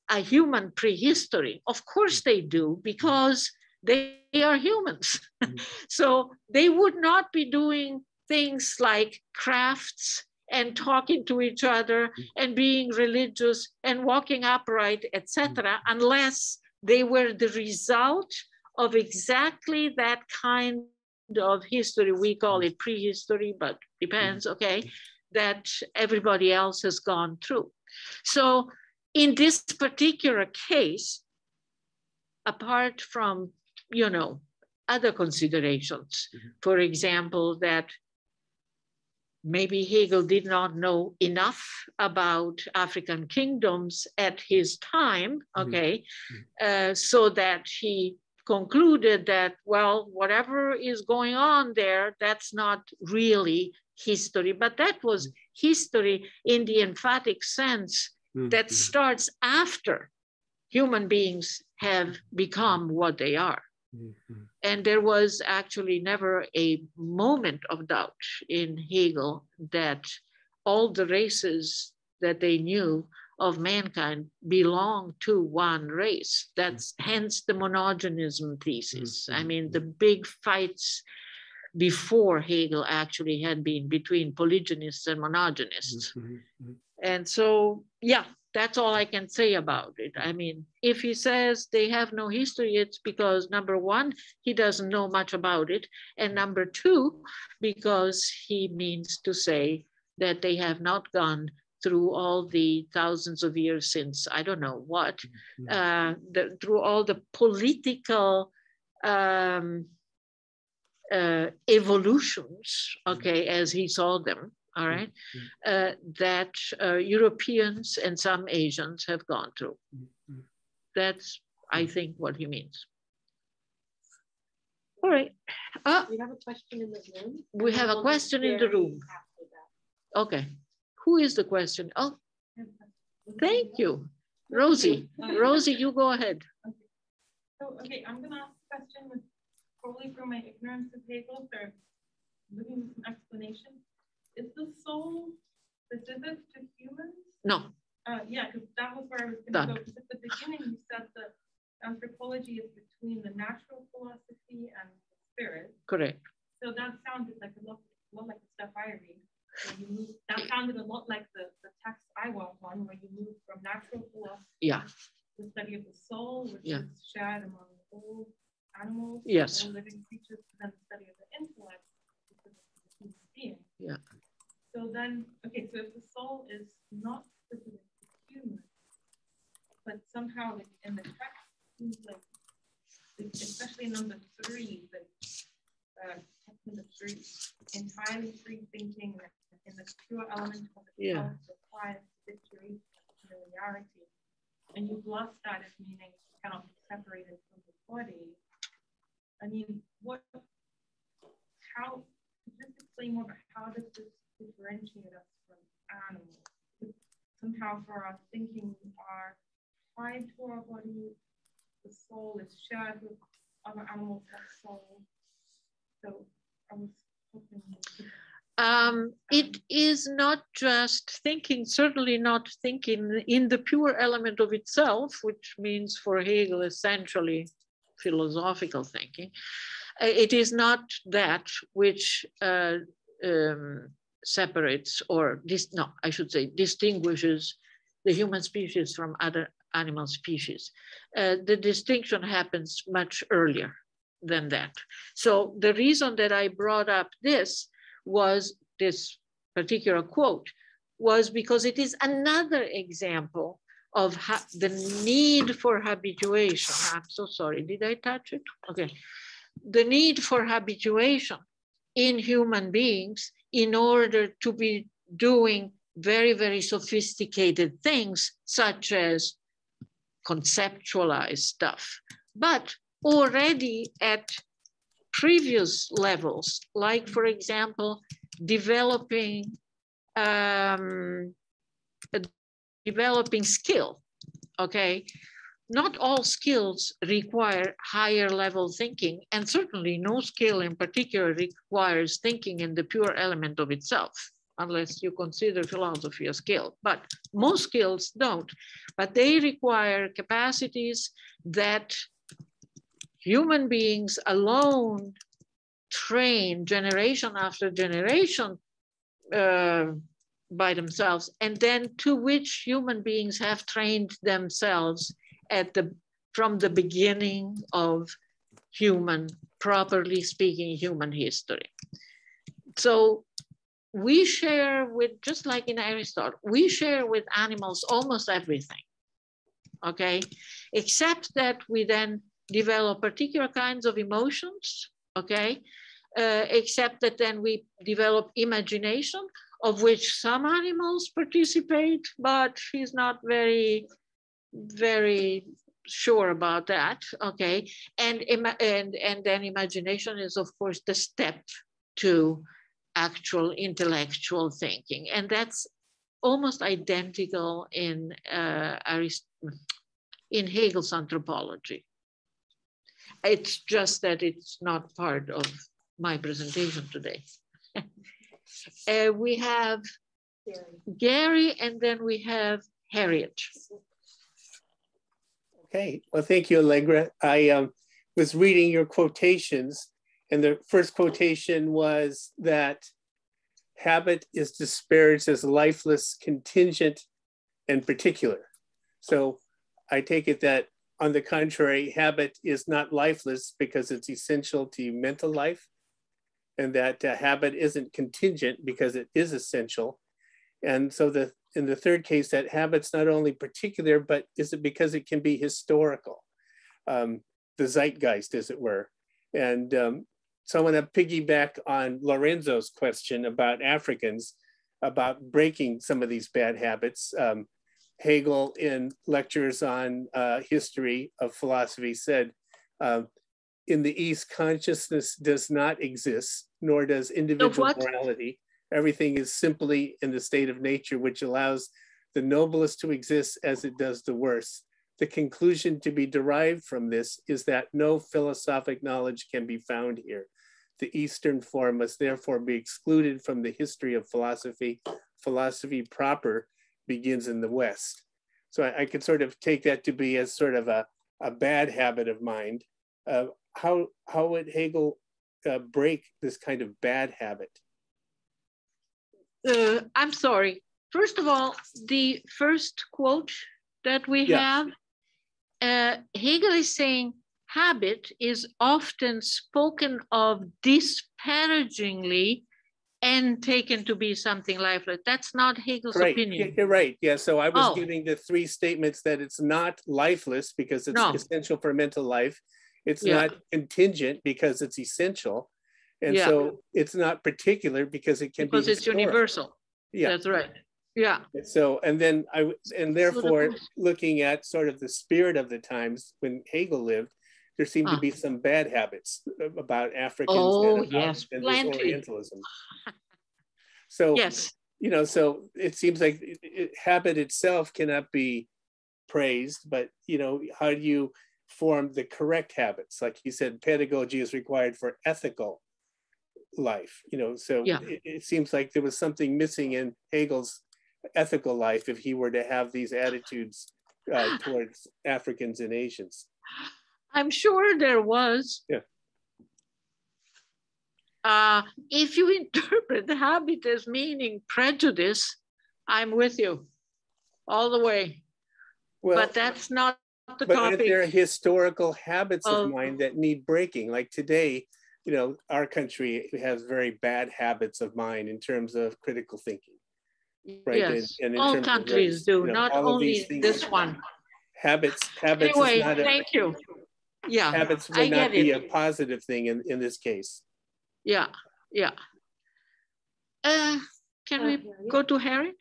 a human prehistory. Of course they do, because they are humans. So they would not be doing things like crafts and talking to each other and being religious and walking upright, etc., unless they were the result of exactly that kind of history. We call it prehistory, but depends, okay, that everybody else has gone through. So in this particular case, apart from, other considerations, for example, that maybe Hegel did not know enough about African kingdoms at his time, okay, so that he concluded that, well, whatever is going on there, that's not really history, but that was history in the emphatic sense that starts after human beings have become what they are. And there was actually never a moment of doubt in Hegel that all the races that they knew of mankind belong to one race. That's hence the monogenism thesis. I mean, the big fights before Hegel actually had been between polygynists and monogenists. And so, yeah, that's all I can say about it. I mean, if he says they have no history, it's because number one, he doesn't know much about it. And number two, because he means to say that they have not gone through all the thousands of years since, I don't know what, through all the political evolutions, okay, as he saw them, all right, that Europeans and some Asians have gone through. That's, I think, what he means. All right. We have a question in the room. We have a question in the room. Okay. Who is the question? Oh, thank you. Rosie. Rosie, you go ahead. Okay, I'm going to ask a question with probably from my ignorance of Hegel, so looking for some explanation. Is the soul specific to humans? No. Yeah, because that was where I was going to go. Because at the beginning, you said that anthropology is between the natural Correct. So that sounded like a lot like the stuff I read. Where you move, that sounded a lot like the text I want on, where you move from natural philosophy Yeah. to the study of the soul, which Yeah. is shared among all animals, Yes. all living creatures, and then the study of the intellect, which is the human being. Yeah. So then, okay, so if the soul is not specific to human, but somehow in the text seems like, especially number 3, the text number 3, entirely free thinking in the pure element of itself requires victory and familiarity. And you gloss that as meaning it cannot be separated from the body. I mean, how, just explain more about how does this differentiate us from animals? Because somehow for our thinking, we are tied to our body, the soul is shared with other animals that soul. So I was hoping it is not just thinking, certainly not thinking in the pure element of itself, which means for Hegel essentially philosophical thinking. It is not that which separates or distinguishes the human species from other animal species. The distinction happens much earlier than that. So the reason that I brought up this particular quote was because it is another example of the need for habituation. I'm so sorry, did I touch it? Okay. The need for habituation in human beings in order to be doing very, very sophisticated things, such as conceptualize stuff, but already at previous levels, like, for example, developing skill, okay? Not all skills require higher level thinking, and certainly no skill in particular requires thinking in the pure element of itself, unless you consider philosophy a skill. But most skills don't, but they require capacities that human beings alone train generation after generation by themselves, and then to which human beings have trained themselves from the beginning of properly speaking, human history. So we share with, just like in Aristotle, we share with animals almost everything, okay? Except that we then develop particular kinds of emotions, okay? Except that then we develop imagination, of which some animals participate, but she's not very sure about that, okay? And then imagination is, of course, the step to actual intellectual thinking. And that's almost identical in Hegel's anthropology. It's just that it's not part of my presentation today. We have Gary, and then we have Harriet. Okay, well, thank you, Allegra. I was reading your quotations, and the first quotation was that habit is disparaged as lifeless, contingent, and particular. So I take it that, on the contrary, habit is not lifeless because it's essential to mental life, and that habit isn't contingent because it is essential. And so in the third case, that habit's not only particular, but is it because it can be historical, the zeitgeist, as it were. And so I want to piggyback on Lorenzo's question about Africans, about breaking some of these bad habits. Hegel, in lectures on history of philosophy, said, in the East, consciousness does not exist, nor does individual morality. Everything is simply in the state of nature, which allows the noblest to exist as it does the worst. The conclusion to be derived from this is that no philosophic knowledge can be found here. The Eastern form must therefore be excluded from the history of philosophy. Philosophy proper begins in the West. So I could sort of take that to be as sort of a bad habit of mind. How would Hegel break this kind of bad habit? I'm sorry. First of all, the first quote that we have, Hegel is saying habit is often spoken of disparagingly and taken to be something lifeless. That's not Hegel's opinion. You're right. Yeah. So I was giving the three statements that it's not lifeless because it's essential for mental life. It's not contingent because it's essential. And so it's not particular because it can be it's universal. Yeah. That's right. Yeah. So, and then therefore looking at sort of the spirit of the times when Hegel lived, there seemed to be some bad habits about Africans and about Orientalism. So, you know, so it seems like habit itself cannot be praised, but, you know, how do you form the correct habits? Like he said, pedagogy is required for ethical life, you know, so it seems like there was something missing in Hegel's ethical life if he were to have these attitudes towards Africans and Asians. I'm sure there was. Yeah. If you interpret the habit as meaning prejudice, I'm with you all the way. Well, but that's not the topic. But there are historical habits of mind that need breaking. Like today, you know, our country has very bad habits of mind in terms of critical thinking. Right? Yes, and all countries do, not only this one. Habits anyway, is not thank you. Yeah, habits would not be a positive thing in this case. Yeah, yeah. Can we go to Harriet?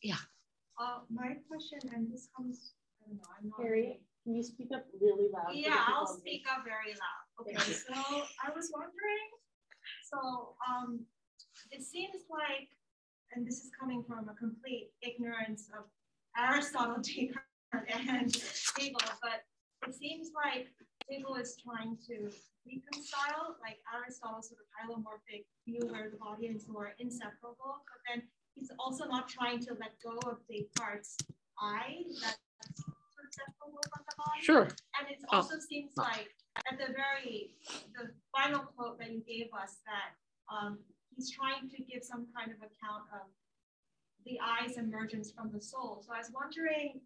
Yeah. My question, and this comes, I don't know, I'm not Harriet, can you speak up really loud? Yeah, I'll speak up very loud. Okay, so I was wondering, so it seems like, and this is coming from a complete ignorance of Aristotle, Descartes, and Hegel, but it seems like Hegel is trying to reconcile like Aristotle's sort of hylomorphic view where the body and soul are inseparable, but then he's also not trying to let go of Descartes' I, that's sort of separable from the body. Sure. And it also seems like at the final quote that you gave us that he's trying to give some kind of account of the I's emergence from the soul. So I was wondering,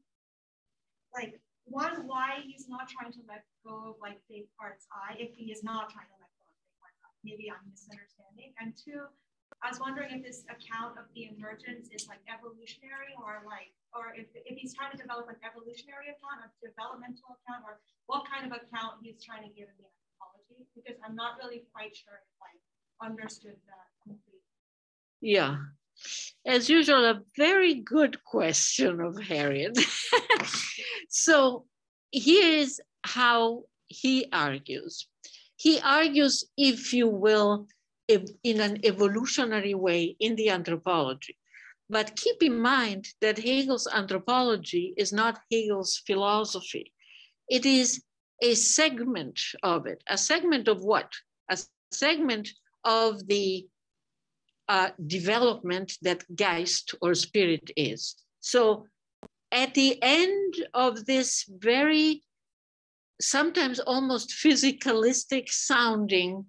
like, one, why he's not trying to let go of like Descartes' I, if he is not trying to let go of Descartes' I. Maybe I'm misunderstanding. And two, I was wondering if this account of the emergence is like evolutionary or if he's trying to develop an evolutionary account, a developmental account, or what kind of account he's trying to give in the anthropology, because I'm not really quite sure if I understood that completely. Yeah. As usual, a very good question of Harriet. So here's how he argues. He argues, if you will, in an evolutionary way in the anthropology. But keep in mind that Hegel's anthropology is not Hegel's philosophy. It is a segment of it. A segment of what? A segment of the development that Geist or spirit is. So at the end of this very, sometimes almost physicalistic sounding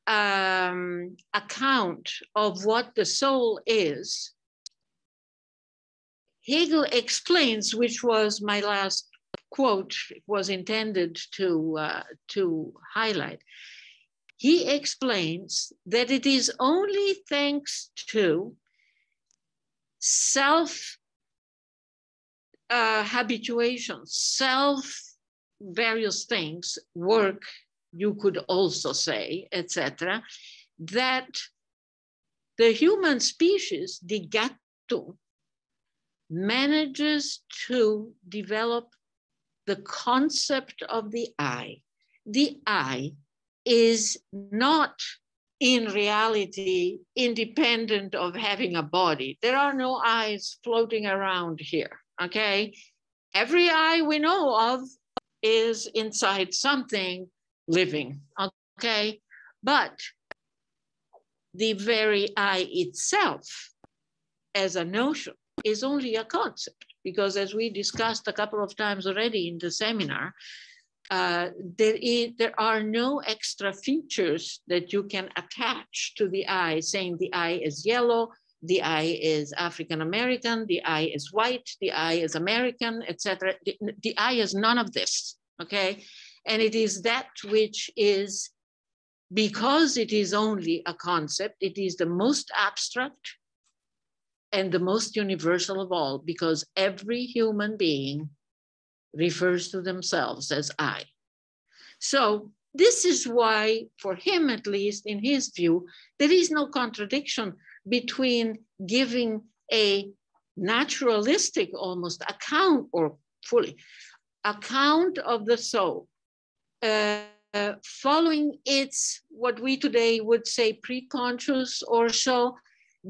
account of what the soul is, Hegel explains, which was my last quote, was intended to highlight. He explains that it is only thanks to self-habituation, various things, work, you could also say, etc., that the human species, the Gattung, manages to develop the concept of the I. The I is not in reality independent of having a body. There are no eyes floating around here, okay? Every eye we know of is inside something living, okay? But the very eye itself as a notion is only a concept, because as we discussed a couple of times already in the seminar, there are no extra features that you can attach to the eye, saying the eye is yellow, the eye is African American, the eye is white, the eye is American, etc. The eye is none of this, okay? And it is that which is, because it is only a concept, it is the most abstract and the most universal of all, because every human being refers to themselves as I. So this is why, for him at least, in his view, there is no contradiction between giving a naturalistic almost account, or fully account of the soul, following its, what we today would say, pre-conscious or so,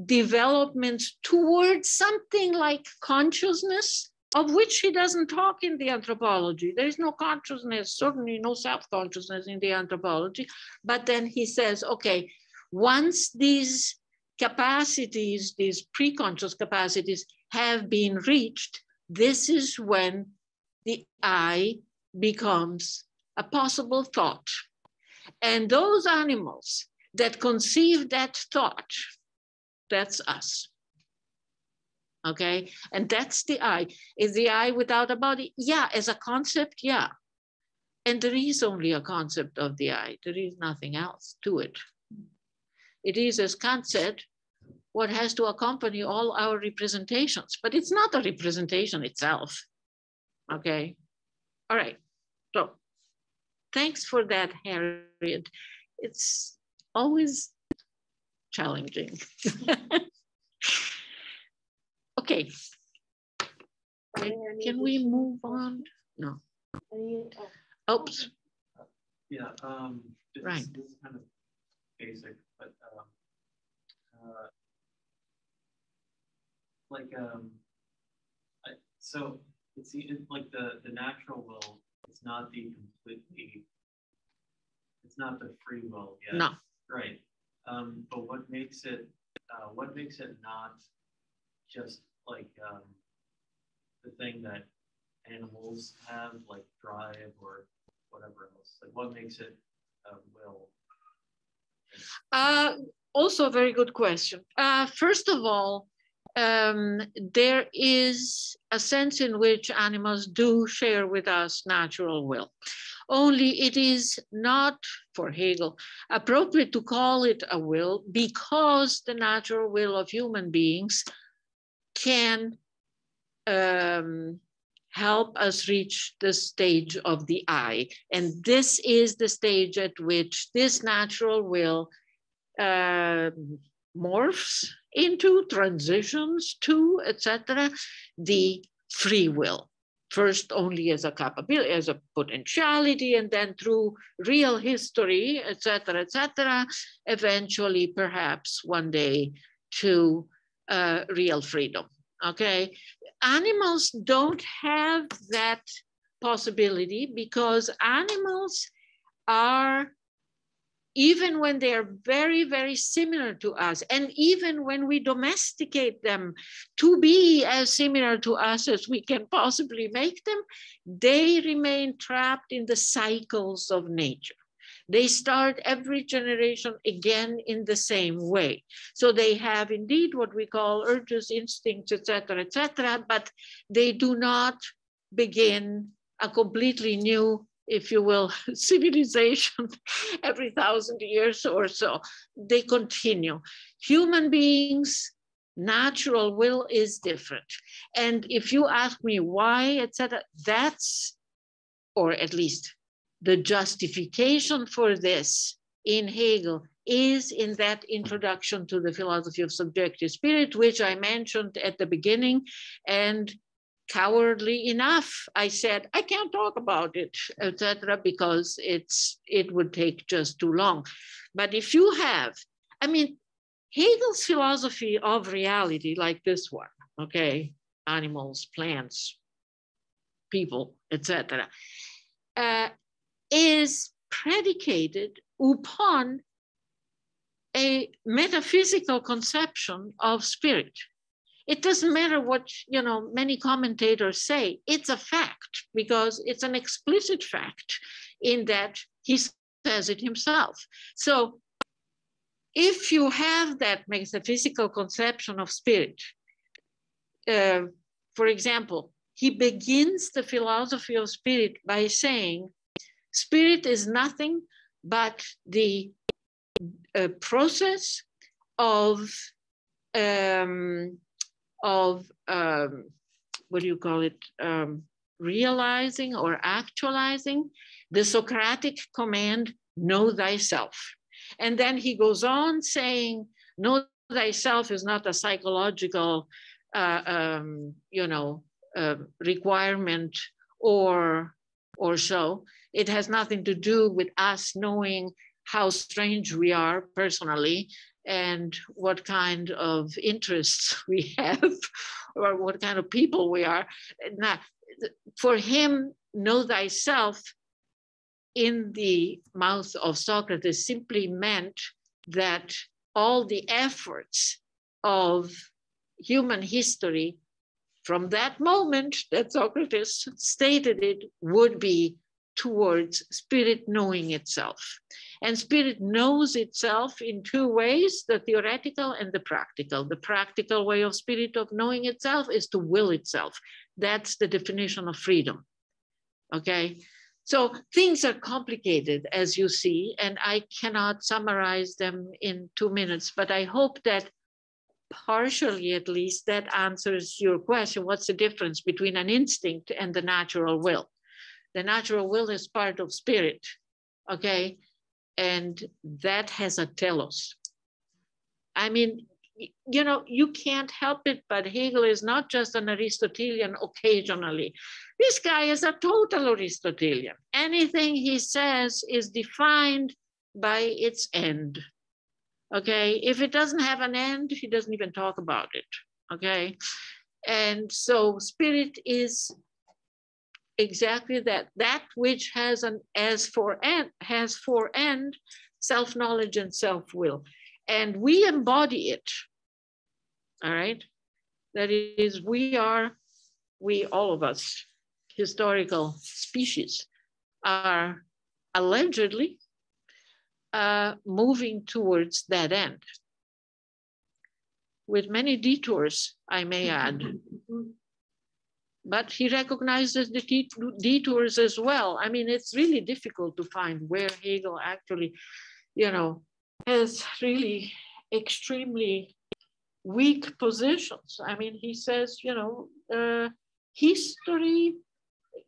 development towards something like consciousness, of which he doesn't talk in the anthropology. There is no consciousness, certainly no self-consciousness in the anthropology. But then he says, okay, once these capacities, these pre-conscious capacities have been reached, this is when the I becomes a possible thought. And those animals that conceive that thought, that's us. Okay, and that's the I. Is the I without a body? Yeah, as a concept, yeah. And there is only a concept of the I. There is nothing else to it. It is, as Kant said, what has to accompany all our representations, but it's not a representation itself. Okay, all right. So thanks for that, Harriet. It's always challenging. Okay. Can we move on? No. Oops. Yeah. Right. This is kind of basic, but so it's like the natural will. It's not the completely. It's not the free will yet. No. Right. But what makes it not just like the thing that animals have, like drive or whatever else? Like, what makes it will? Also a very good question. First of all, there is a sense in which animals do share with us natural will. Only it is not, for Hegel, appropriate to call it a will, because the natural will of human beings can help us reach the stage of the I. And this is the stage at which this natural will morphs into, transitions to, etc., the free will. First only as a capability, as a potentiality, and then through real history, etc., eventually perhaps one day to real freedom, okay? Animals don't have that possibility, because animals are, even when they are very, very similar to us, and even when we domesticate them to be as similar to us as we can possibly make them, they remain trapped in the cycles of nature. They start every generation again in the same way. So they have indeed what we call urges, instincts, etc., but they do not begin a completely new, if you will, civilization every 1,000 years or so. They continue. Human beings' natural will is different. And if you ask me why, etc., that's, or at least the justification for this in Hegel is in that introduction to the philosophy of subjective spirit, which I mentioned at the beginning. And cowardly enough, I said, I can't talk about it, etc., because it would take just too long. But if you have, I mean, Hegel's philosophy of reality, like this one, okay, animals, plants, people, etc., is predicated upon a metaphysical conception of spirit. It doesn't matter what, you know, many commentators say. It's a fact because it's an explicit fact in that he says it himself. So if you have that metaphysical conception of spirit, for example, he begins the philosophy of spirit by saying, spirit is nothing but the process of what do you call it? Realizing or actualizing the Socratic command, know thyself. And then he goes on saying, know thyself is not a psychological, requirement or so. It has nothing to do with us knowing how strange we are personally and what kind of interests we have or what kind of people we are. Now, for him, know thyself in the mouth of Socrates simply meant that all the efforts of human history from that moment that Socrates stated it would be towards spirit knowing itself. And spirit knows itself in two ways, the theoretical and the practical. The practical way of spirit of knowing itself is to will itself. That's the definition of freedom, okay? So things are complicated, as you see, and I cannot summarize them in 2 minutes, but I hope that partially, at least, that answers your question. What's the difference between an instinct and the natural will? The natural will is part of spirit, okay? And that has a telos. I mean, you know, you can't help it, but Hegel is not just an Aristotelian occasionally. This guy is a total Aristotelian. Anything he says is defined by its end, okay? If it doesn't have an end, he doesn't even talk about it, okay? And so spirit is exactly that, that which has an as for end, self-knowledge and self-will. And we embody it, all right? That is, we all of us, historical species, are allegedly moving towards that end. With many detours, I may add. But he recognizes the detours as well. I mean, it's really difficult to find where Hegel actually, you know, has really extremely weak positions. I mean, he says, you know, history,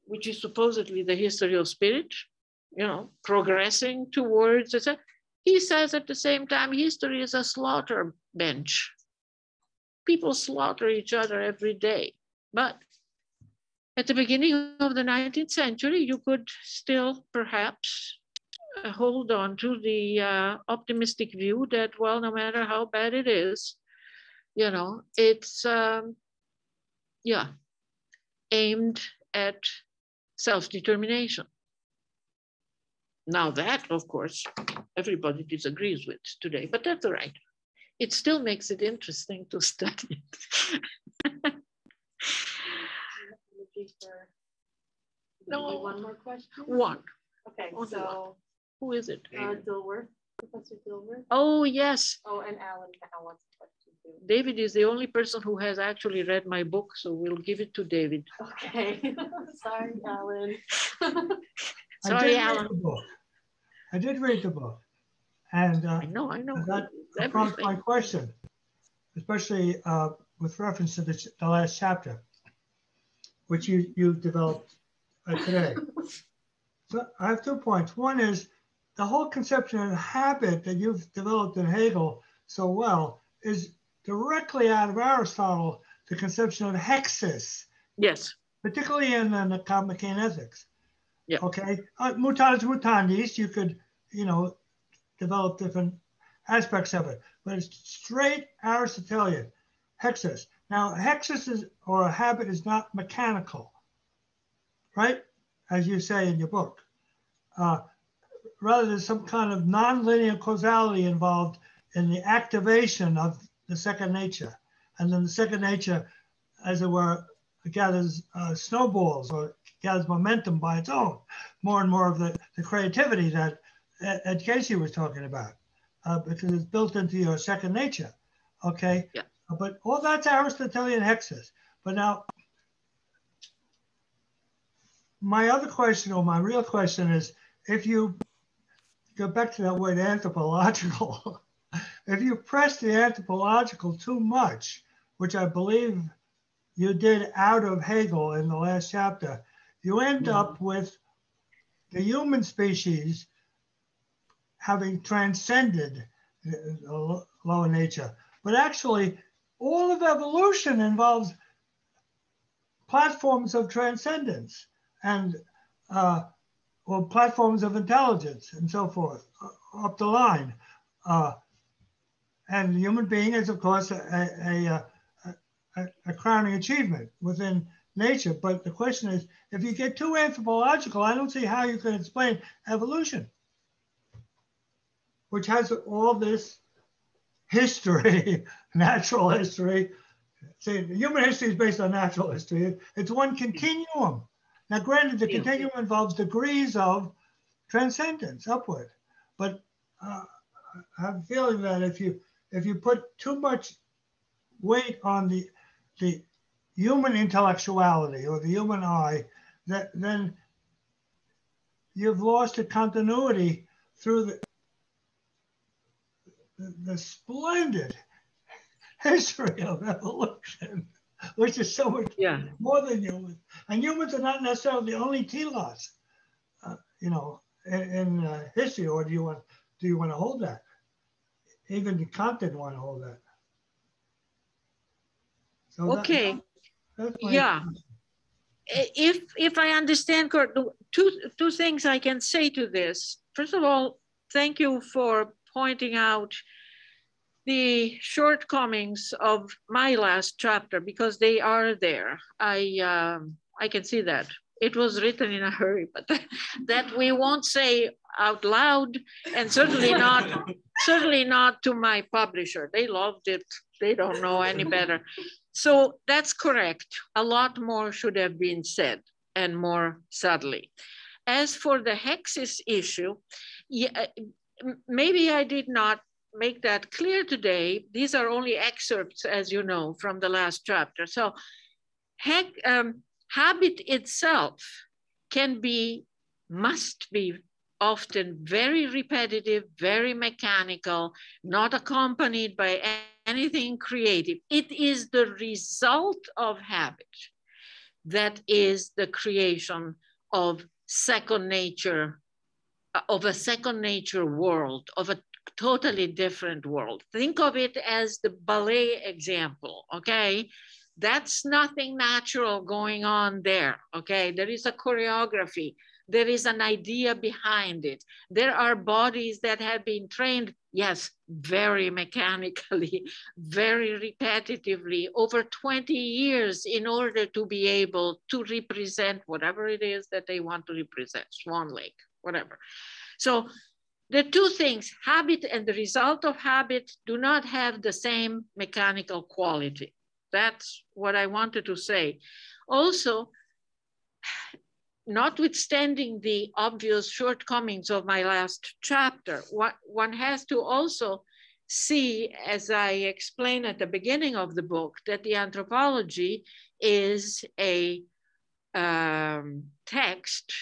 which is supposedly the history of spirit, you know, progressing towards, he says at the same time, history is a slaughter bench. People slaughter each other every day. But at the beginning of the 19th century, you could still perhaps hold on to the optimistic view that, well, no matter how bad it is, you know, it's, aimed at self-determination. Now that, of course, everybody disagrees with today, but that's all right. It still makes it interesting to study it. No. One more question? One. Okay, Only so one. Who is it? Dilworth, Professor Dilworth. Oh, yes. Oh, and Alan wants a question too. David is the only person who has actually read my book, so we'll give it to David. Okay. Sorry, Alan. Sorry, Alan. I did read the book. And I know. That prompts my question, especially with reference to the last chapter, which you developed today. So I have 2 points. One is the whole conception of habit that you've developed in Hegel so well is directly out of Aristotle, the conception of hexis. Yes. Particularly in the Nicomachean Ethics. Yeah. Okay. Mutatis mutandis, you could, you know, develop different aspects of it, but it's straight Aristotelian, hexis. Now, hexis is, or a habit is not mechanical, right? As you say in your book. Rather, there's some kind of nonlinear causality involved in the activation of the second nature. and then the second nature, as it were, gathers snowballs or gathers momentum by its own, more and more of the creativity that Ed Casey was talking about, because it's built into your second nature, okay? Yeah. But all that's Aristotelian hexes. But now, my other question, or my real question is, if you go back to that word anthropological, if you press the anthropological too much, which I believe you did out of Hegel in the last chapter, you end up with the human species having transcended lower nature. But actually, all of evolution involves platforms of transcendence and or platforms of intelligence and so forth up the line. And the human being is, of course, a crowning achievement within nature. But the question is, if you get too anthropological, I don't see how you can explain evolution, which has all this history, natural history. See, human history is based on natural history. It's one continuum. Now, granted, the continuum involves degrees of transcendence upward, but I have a feeling that if you put too much weight on the human intellectuality or the human eye, then you've lost the continuity through the splendid history of evolution, which is so much more than humans. And humans are not necessarily the only telos, in history. Or do you want to hold that? Even Kant didn't want to hold that. So okay. That's my question. If I understand correctly, two things I can say to this. First of all, thank you for pointing out the shortcomings of my last chapter, because they are there. I can see that. It was written in a hurry, but that we won't say out loud, and certainly not to my publisher. They loved it. They don't know any better. So that's correct. A lot more should have been said, and more subtly. As for the hexes issue, maybe I did not make that clear today. These are only excerpts, as you know, from the last chapter. So habit itself must be often very repetitive, very mechanical, not accompanied by anything creative. It is the result of habit that is the creation of second nature, of a second nature world, of a totally different world. Think of it as the ballet example, okay? That's nothing natural going on there, okay? There is a choreography. There is an idea behind it. There are bodies that have been trained, yes, very mechanically, very repetitively, over 20 years in order to be able to represent whatever it is that they want to represent, Swan Lake, whatever. So the two things, habit and the result of habit, do not have the same mechanical quality. That's what I wanted to say. Also, notwithstanding the obvious shortcomings of my last chapter, one has to also see, as I explained at the beginning of the book, that the Anthropology is a text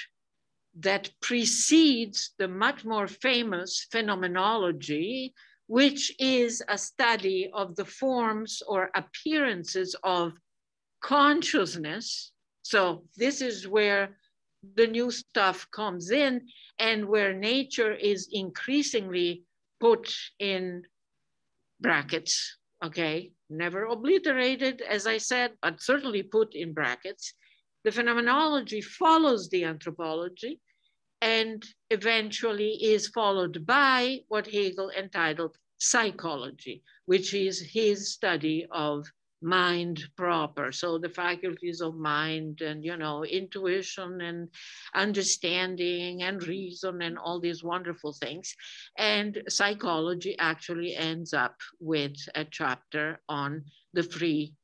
that precedes the much more famous Phenomenology, which is a study of the forms or appearances of consciousness. So this is where the new stuff comes in, and where nature is increasingly put in brackets, okay? Never obliterated, as I said, but certainly put in brackets. The Phenomenology follows the Anthropology, and eventually is followed by what Hegel entitled Psychology, which is his study of mind proper. So the faculties of mind and, you know, intuition and understanding and reason and all these wonderful things. And psychology actually ends up with a chapter on the free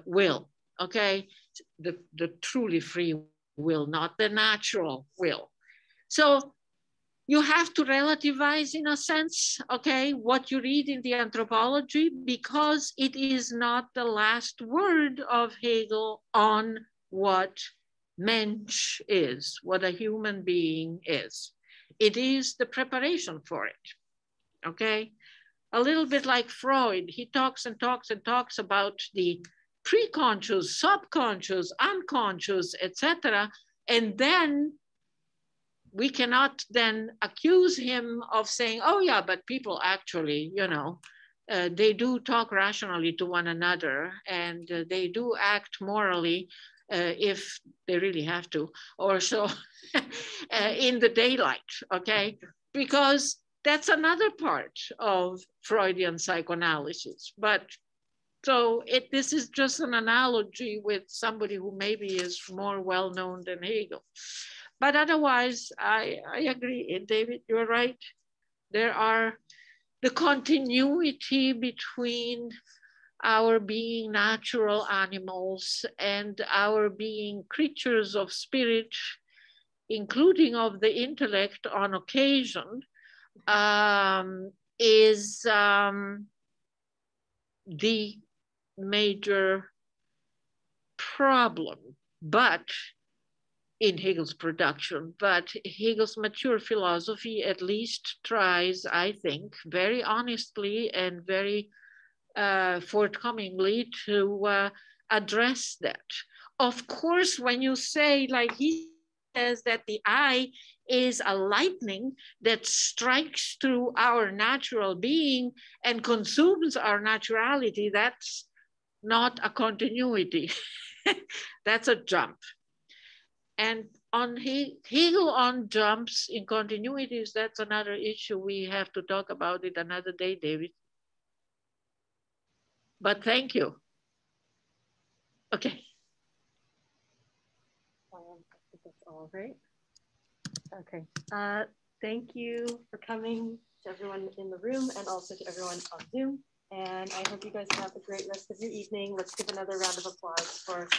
will, okay? The truly free will, not the natural will. So you have to relativize, in a sense, okay, what you read in the Anthropology, because it is not the last word of Hegel on what Mensch is, what a human being is. It is the preparation for it, okay? A little bit like Freud, he talks and talks and talks about the pre-conscious, subconscious, unconscious, etc. And then we cannot then accuse him of saying, oh yeah, but people actually, you know, they do talk rationally to one another, and they do act morally if they really have to, or so in the daylight, okay? Because that's another part of Freudian psychoanalysis. But so this is just an analogy with somebody who maybe is more well-known than Hegel. But otherwise, I agree, David, you're right. There are the continuity between our being natural animals and our being creatures of spirit, including of the intellect on occasion, is the major problem. But in Hegel's production, but Hegel's mature philosophy at least tries, I think, very honestly and very forthcomingly to address that. Of course, when you say, like he says, that the eye is a lightning that strikes through our natural being and consumes our naturality, that's not a continuity. That's a jump. And on Hegel on jumps in continuities, that's another issue. We have to talk about it another day, David. But thank you. Okay. I think that's all right. Okay. Thank you for coming to everyone in the room and also to everyone on Zoom. And I hope you guys have a great rest of your evening. Let's give another round of applause for